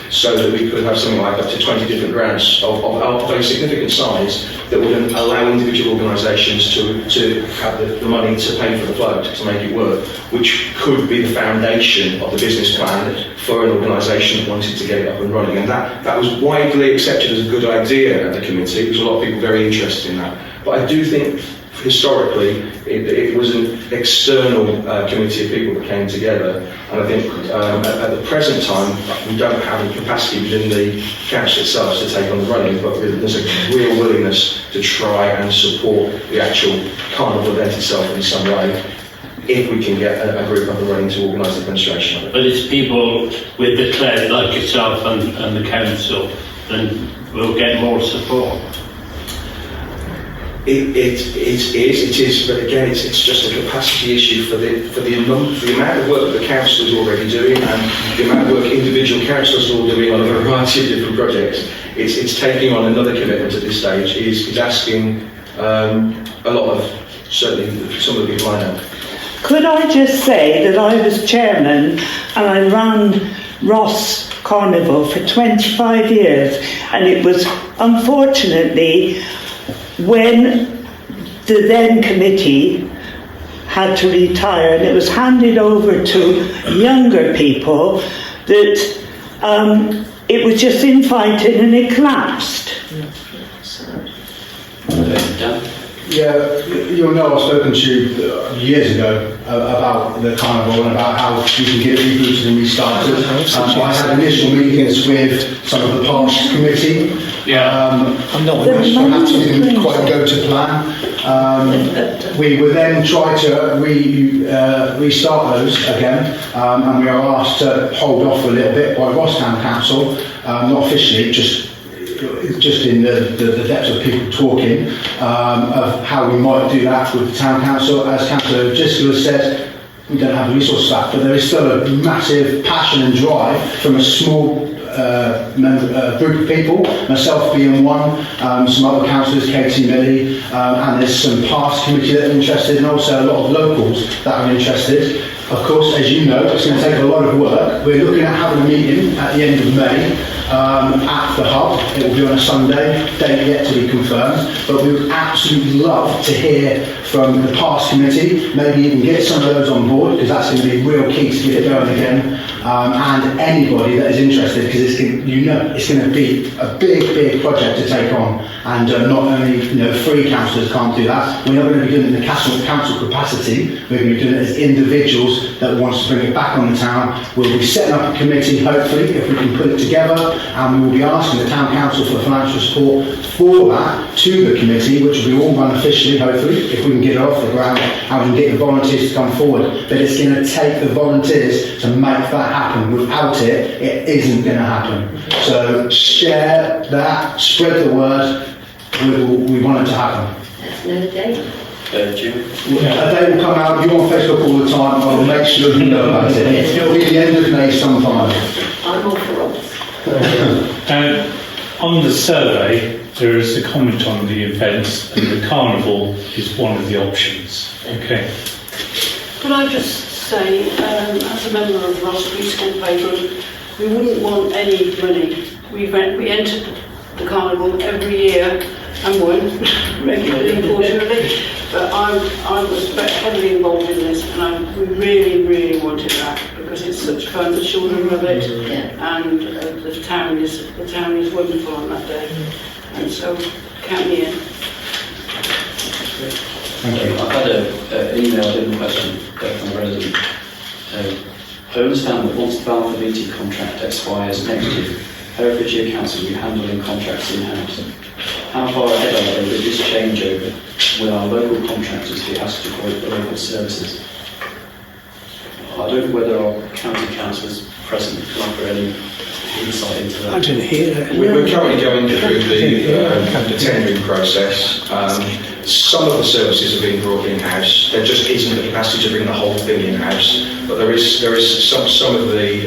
so that we could have something like up to 20 different grants of a significant size that would allow individual organisations to have the money to pay for the float, to make it work, which could be the foundation of the business plan for an organisation that wanted to get it up and running. And that was widely accepted as a good idea at the committee. There was a lot of people very interested in that. But I do think historically it was an external committee of people that came together, and I think at the present time we don't have any capacity within the council itself to take on the running, but there's a real willingness to try and support the actual carnival event itself in some way, if we can get a group up and running to organise the demonstration of it. But it's people with the clout like yourself and the council, then we'll get more support. It is, but again, it's just a capacity issue for the amount of work that the council is already doing and the amount of work individual councillors are all doing on a variety of different projects. It's taking on another commitment at this stage. Is asking a lot of, certainly some of the people I know. Could I just say that I was chairman and I ran Ross Carnival for 25 years, and it was unfortunately when the then committee had to retire and it was handed over to younger people that it was just infighting and it collapsed. Yeah, you'll know I've spoken to you years ago about the carnival and about how you can get it rebooted and restarted. I had initial meetings with some of the Parish committee. Perhaps it didn't quite go to plan. We were then try to restart those again, and we were asked to hold off a little bit by Ross Town Council, not officially, just in the depths of people talking of how we might do that with the town council. As Councillor Gisler said, we don't have the resources for that, but there is still a massive passion and drive from a small group of people, myself being one, some other councillors, Katie Millie, and there's some past committee that are interested, and also a lot of locals that are interested. Of course, as you know, it's going to take a lot of work. We're looking at having a meeting at the end of May at the hub. It will be on a Sunday, date yet to be confirmed, but we would absolutely love to hear from the past committee, maybe even get some of those on board, because that's going to be real key to get it going again. and anybody that is interested, because it's going to be a big project to take on, and not only free councillors can't do that. We're not going to be doing it in the council capacity. We're going to be doing it as individuals that want to bring it back on the town. We'll be setting up a committee, hopefully, if we can put it together, and we will be asking the town council for financial support for that to the committee, which will be all run officially, hopefully, if we can get it off the ground and we can get the volunteers to come forward. But it's going to take the volunteers to make that happen. Without it, it isn't going to happen. So share that, spread the word. We want it to happen. That's another day. Jim? A day will come out. You're on Facebook all the time. I will make sure you know about it. It'll be the end of May sometime. I'm all for Ross. On the survey, there is a comment on the events, and the carnival is one of the options. Okay. Could I just say, as a member of Ross School Playground, we wouldn't want any money. We entered the carnival every year and won regularly, unfortunately. But I was heavily involved in this, and we really wanted that because it's such fun. The children love it, and the town is wonderful on that day. And so, count me in. I've had an emailed-in question from a resident. I understand that once the validity contract expires next year, Herefordshire Council will be handling contracts in-house. How far ahead are they with this changeover? Will our local contractors be asked to quote the local services? I don't know whether our county councillors present can offer any insight into that. I didn't hear it. We're currently going through the tendering process. Some of the services are being brought in-house. There just isn't the capacity to bring the whole thing in-house. But there is some of the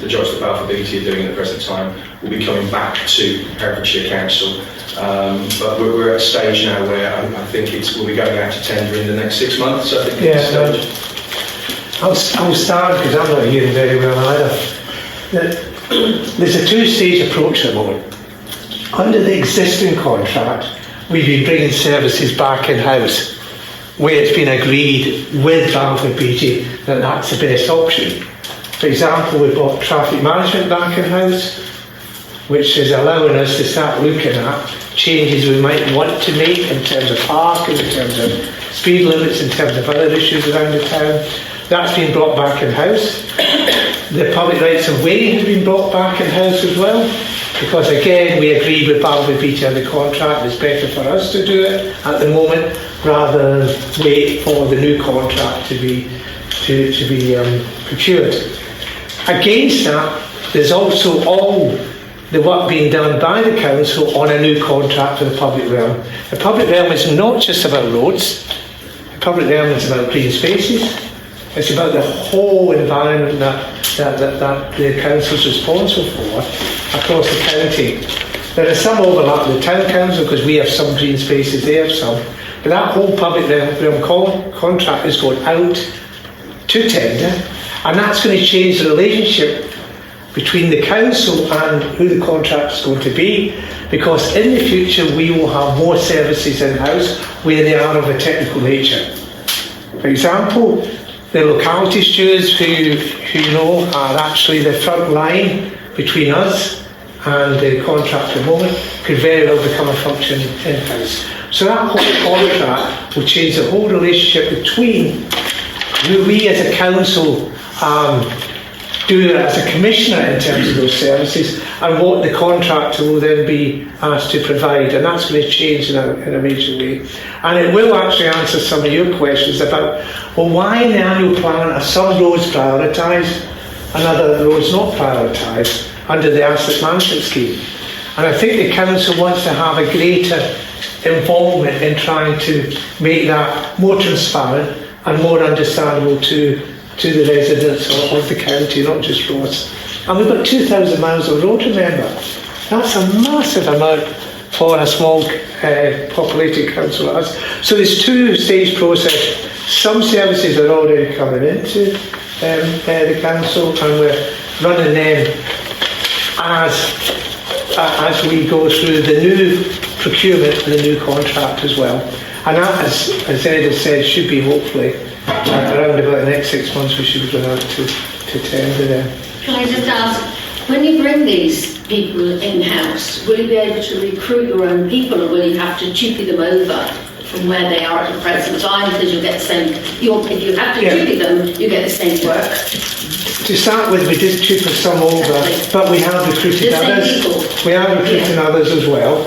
jobs that Balfour Beatty are doing at the present time will be coming back to Herefordshire Council. But we're at a stage now where I think we'll be going out to tender in the next 6 months. I think at this stage. I'll start because I'm not hearing very well either. There's a two-stage approach at the moment. Under the existing contract, we've been bringing services back in-house, where it's been agreed with Balfour Beatty that that's the best option. For example, we brought traffic management back in-house, which is allowing us to start looking at changes we might want to make in terms of parking, in terms of speed limits, in terms of other issues around the town. That's been brought back in-house. The public rights of way has been brought back in-house as well, because again we agreed with Balfour Beatty on the contract. It's better for us to do it at the moment rather than wait for the new contract to be procured. Against that, there's also all the work being done by the council on a new contract for the public realm. The public realm is not just about roads. The public realm is about green spaces. It's about the whole environment that the council is responsible for across the county. There is some overlap with the town council because we have some green spaces, they have some. But that whole public realm contract is going out to tender, and that's going to change the relationship between the council and who the contract is going to be, because in the future we will have more services in-house where they are of a technical nature. For example, the locality stewards who are actually the front line between us and the contract at the moment could very well become a function in-house. So that whole contract will change the whole relationship between who we as a council do as a commissioner in terms of those services and what the contractor will then be asked to provide, and that's going to change in a major way. And it will actually answer some of your questions about, well, why in the annual plan are some roads prioritised and other roads not prioritised under the asset management scheme? And I think the council wants to have a greater involvement in trying to make that more transparent and more understandable to the residents of the county, not just Ross. And we've got 2,000 miles of road, remember. That's a massive amount for a small populated council like us. So this two-stage process, some services are already coming into the council, and we're running them as we go through the new procurement and the new contract as well. And that, as Ed has said, should be hopefully around about the next 6 months we should be going out to tender them. Can I just ask, when you bring these people in-house, will you be able to recruit your own people, or will you have to chuppy them over from where they are at the present time, because you'll get the same, if you have to chuppy them, you get the same work? To start with, we did chupa some over, but we have recruited others. We are recruiting others as well.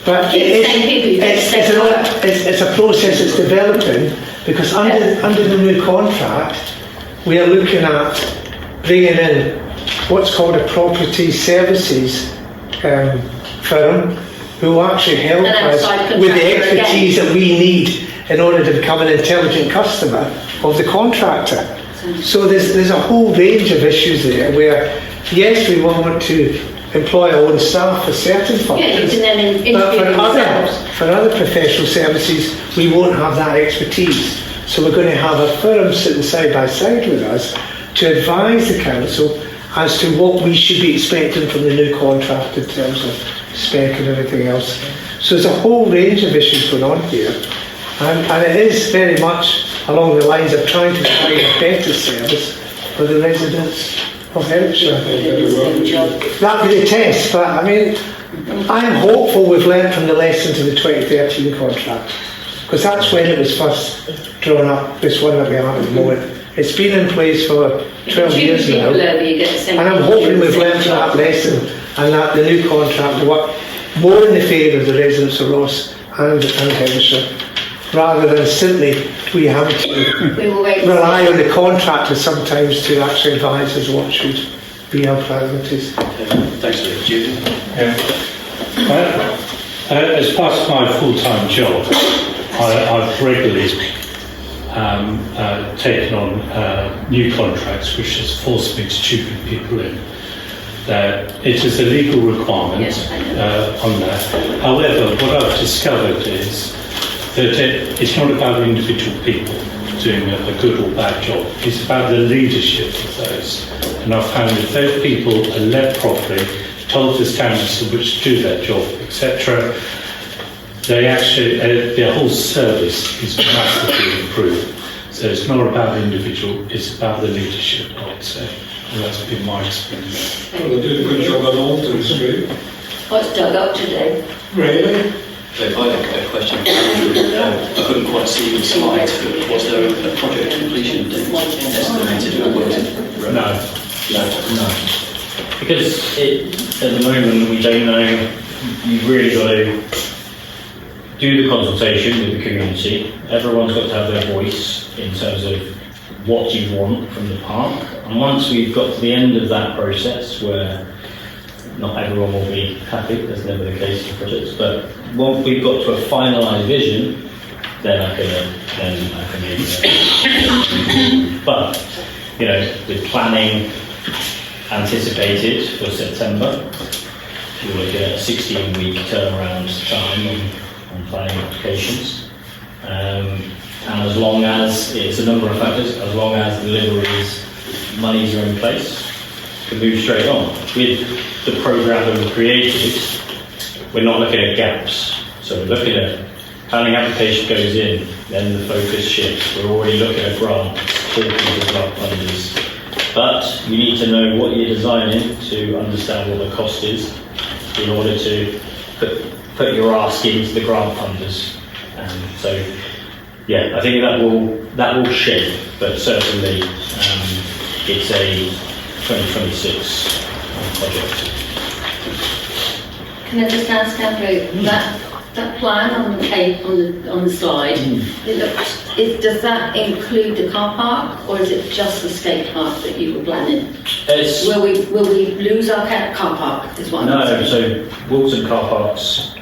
But it's a process that's developing, because under the new contract, we are looking at bringing in what's called a property services firm, who will actually help us with the expertise that we need in order to become an intelligent customer of the contractor. So there's a whole range of issues there where, yes, we want to employ our own staff for certain functions, but for other professional services, we won't have that expertise. So we're going to have a firm sitting side by side with us to advise the council as to what we should be expecting from the new contract in terms of spec and everything else. So there's a whole range of issues going on here, and it is very much along the lines of trying to provide a better service for the residents of Hampshire. That'll be the test, but I mean, I'm hopeful we've learned from the lessons of the 2013 contract, because that's when it was first drawn up, this one that we have at the moment. It's been in place for 12 years now, and I'm hoping we've learned from that lesson, and that the new contract will work more in the favour of the residents of Ross and Hampshire, rather than simply we have to rely on the contractor sometimes to actually advise us what should be our priorities. Thanks for that, Julian. As part of my full-time job, I've regularly taken on new contracts, which has forced me to stupid people in. It is a legal requirement on that. However, what I've discovered is that it's not about individual people doing a good or bad job. It's about the leadership of those. And I've found if those people are led properly, told the standards in which to do their job, etc., they actually, their whole service is massively improved. So it's not about the individual, it's about the leadership, I would say. And that's been my experience. Well, they did a good job on Alton Street. What's dug up today? Really? I had a question. I couldn't quite see the slides, but was there a project completion date estimated? No. Because at the moment we don't know, you've really got to do the consultation with the community. Everyone's got to have their voice in terms of what you want from the park. And once we've got to the end of that process, where not everyone will be happy, that's never the case for projects, but once we've got to a finalised vision, then I can but, you know, with planning anticipated for September, we're looking at a 16-week turnaround time on planning applications. And as long as, it's a number of factors, as long as deliveries, monies are in place, to move straight on. With the programme that we've created, we're not looking at gaps. So we're looking at planning application goes in, then the focus shifts. We're already looking at grants, talking to grant funders. But you need to know what you're designing to understand what the cost is in order to put your ask into the grant funders. So yeah, I think that will shape, but certainly it's a 2026 project. Can I just ask Andrew, that plan on the slide, does that include the car park, or is it just the skate park that you were planning? Will we lose our car park? Is what No, so Wilton car park's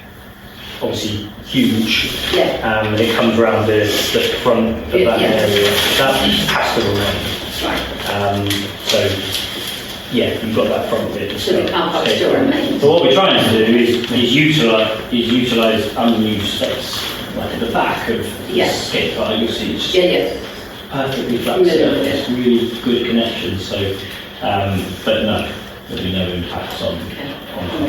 obviously huge. Yeah. It comes around the front of that area. That has to remain. Right. So yeah, you've got that front bit. So the car park still remains. But what we're trying to do is utilise unused space, like at the back of the skate park. You'll see it's perfectly flat surface, really good connections. So, but no, there'll be no impact on it.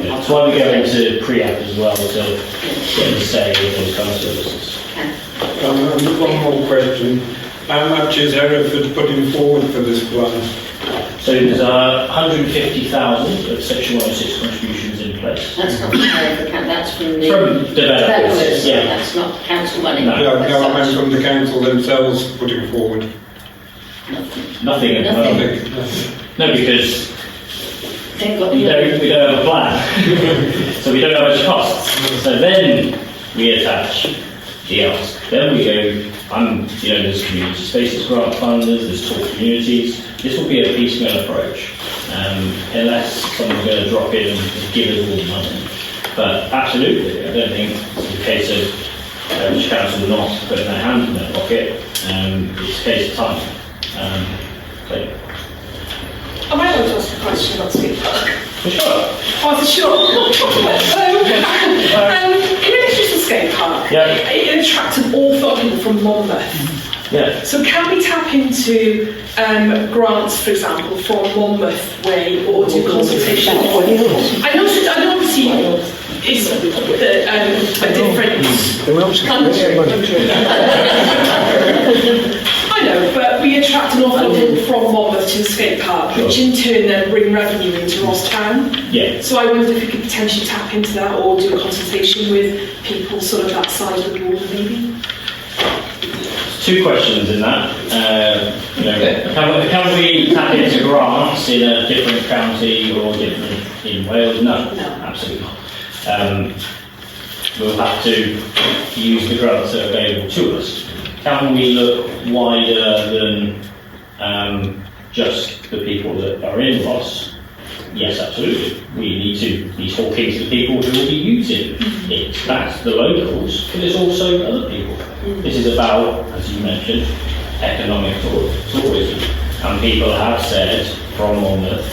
That's why we go into pre-app as well, to get to say those kind of services. One more question. How much is Hereford putting forward for this plan? So there's 150,000 of Section 106 contributions in place. That's not from the account, that's from the From developers, yeah. That's not council money. No. No, I meant from the council themselves putting forward. Nothing at the moment. No, because we don't have a plan. So we don't know much costs. So then we attach the ask. Then we go, there's community spaces grant funders, there's talk communities. This will be a piecemeal approach, unless someone's going to drop in and give us all the money. But absolutely, I don't think it's a case of each council not putting their hand in their pocket. It's a case of time. I might like to ask a question about Skate Park. For sure. Oh, for sure. Communities of Skate Park, it attracts an awful lot of people from Monmouth. Yeah. So can we tap into grants, for example, from Monmouth Way or do consultation? I know obviously it's a different country. I know, but we attract an awful lot of people from Monmouth to the skate park, which in turn then bring revenue into Ross Town. Yeah. So I wondered if we could potentially tap into that or do a consultation with people sort of that side of the border maybe. Two questions in that. Can we tap into grants in a different county or different in Wales? No, absolutely not. We'll have to use the grants that are available to us. Can we look wider than just the people that are in Ross? Yes, absolutely. We need to be talking to the people who will be using it. That's the locals, but there's also other people. This is about, as you mentioned, economic tourism. And people have said from Monmouth,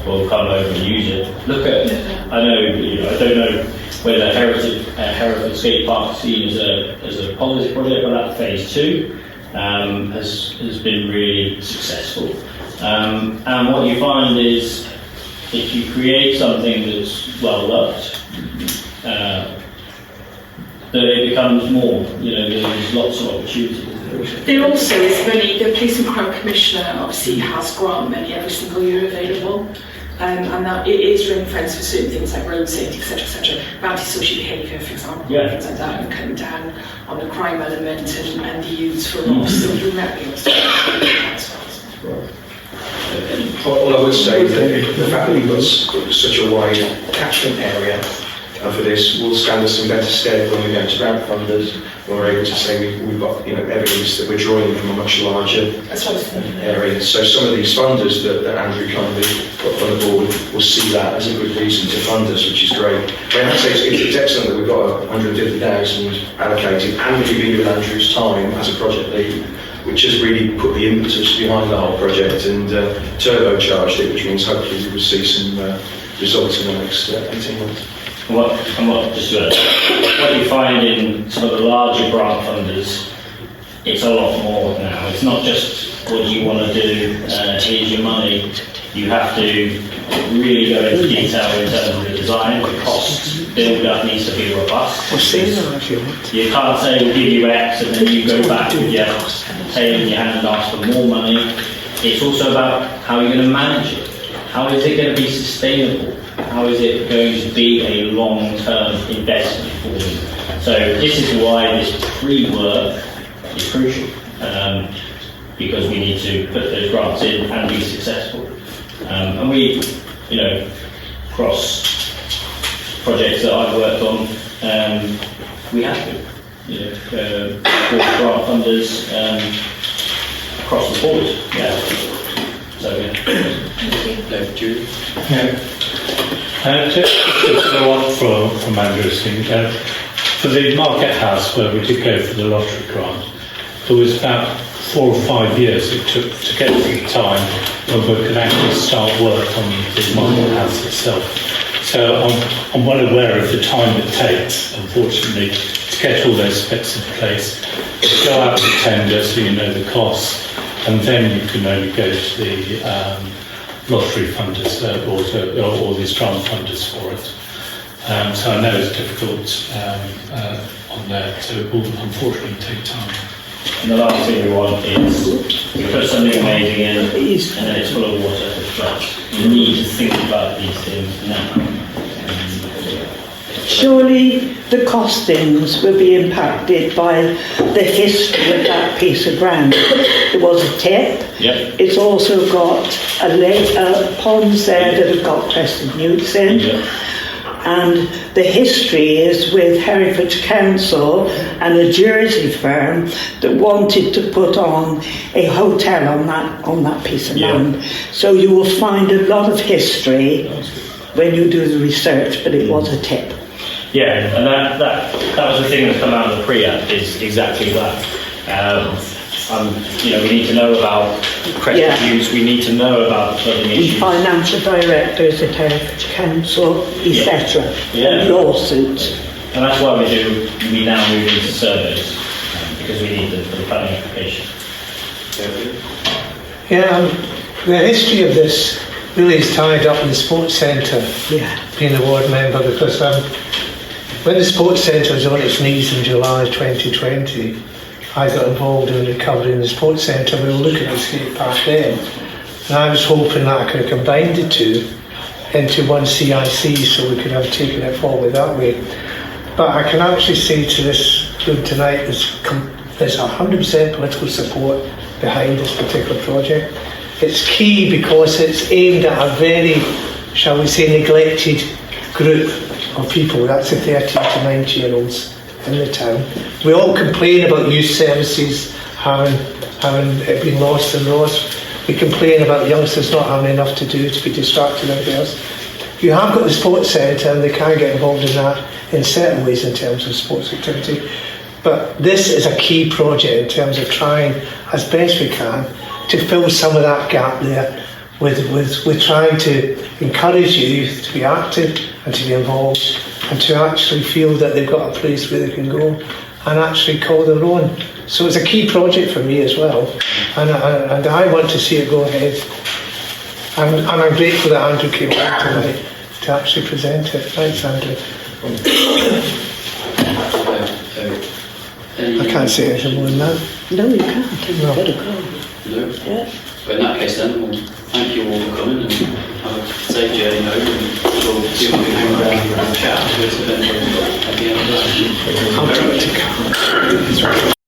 will come over and use it. Look at, I don't know whether Hereford Skate Park is seen as a positive project, but that phase 2 has been really successful. And what you find is if you create something that's well loved, that it becomes more, there's lots of opportunities. There also is money, the Police and Crime Commissioner obviously has grant money every single year available, and that it is ring fence for certain things like road safety, etc., antisocial behaviour, for example, things like that, and cutting down on the crime element and the youths for Ross, so we might be able to do that. All I would say is that the fact that we've got such a wide catchment area for this will stand us in better stead when we go to grant funders, when we're able to say we've got evidence that we're drawing from a much larger area. So some of these funders that Andrew kindly put on the board will see that as a good reason to fund us, which is great. I have to say it's excellent that we've got 150,000 allocated, and we've been with Andrew's time as a project lead, which has really put the impetus behind the whole project and turbocharged it, which means hopefully we will see some results in the next 18 months. What you find in some of the larger grant funders, it's a lot more now. It's not just what do you want to do, here's your money. You have to really go into detail in terms of the design, the cost build-up needs to be robust. You can't say we'll give you X and then you go back with your tail in your hand and ask for more money. It's also about how you're going to manage it. How is it going to be sustainable? How is it going to be a long-term investment for them? So this is why this pre-work is crucial, because we need to put those grants in and be successful. And we, across projects that I've worked on, we have to, grant funders across the board. So Julian. To follow on from Andrew's thing, for the Market House where we did go for the lottery grant, there was about 4 or 5 years it took to get to the time when we could actually start work on the Market House itself. So I'm well aware of the time it takes, unfortunately, to get all those specs in place, to go out to tender so you know the costs, and then you can only go to the lottery funders or these grant funders for it. So I know it's difficult on there, so it will unfortunately take time. And the last thing we want is we put something amazing in and then it's full of water. But you need to think about these things now. Surely the costings will be impacted by the history of that piece of ground. It was a tip. Yep. It's also got ponds there that have got crested newts in. Yep. And the history is with Hereford Council and a Jersey firm that wanted to put on a hotel on that piece of land. So you will find a lot of history when you do the research, but it was a tip. Yeah, and that was the thing that's come out of the pre-app is exactly that. We need to know about credit use, we need to know about flooding issues. Financial directors at Hereford Council, etc. And lawsuits. And that's why we now move into surveys, because we need the planning application. Yeah, the history of this really is tied up in the sports centre, being a ward member, because when the sports centre was on its knees in July 2020, I got involved in recovering the sports centre. We were looking at the skate park then, and I was hoping that I could have combined the two into one CIC so we could have taken it forward that way. But I can actually say to this group tonight, there's 100% political support behind this particular project. It's key because it's aimed at a very, shall we say, neglected group of people. That's the 13 to 90-year-olds in the town. We all complain about youth services having it been lost in Ross. We complain about youngsters not having enough to do to be distracted and everything else. You have got the sports centre and they can get involved in that in certain ways in terms of sports activity. But this is a key project in terms of trying as best we can to fill some of that gap there with trying to encourage youth to be active and to be involved and to actually feel that they've got a place where they can go and actually call their own. So it's a key project for me as well, and I want to see it go ahead. And I'm grateful that Andrew came back tonight to actually present it. Thanks, Andrew. I can't say anything more than that. No, you can't. You've got to go. No? Yeah. But in that case then, we'll thank you all for coming and have a safe journey home, and we'll see if we can hang around and chat afterwards if anybody's got at the end of that.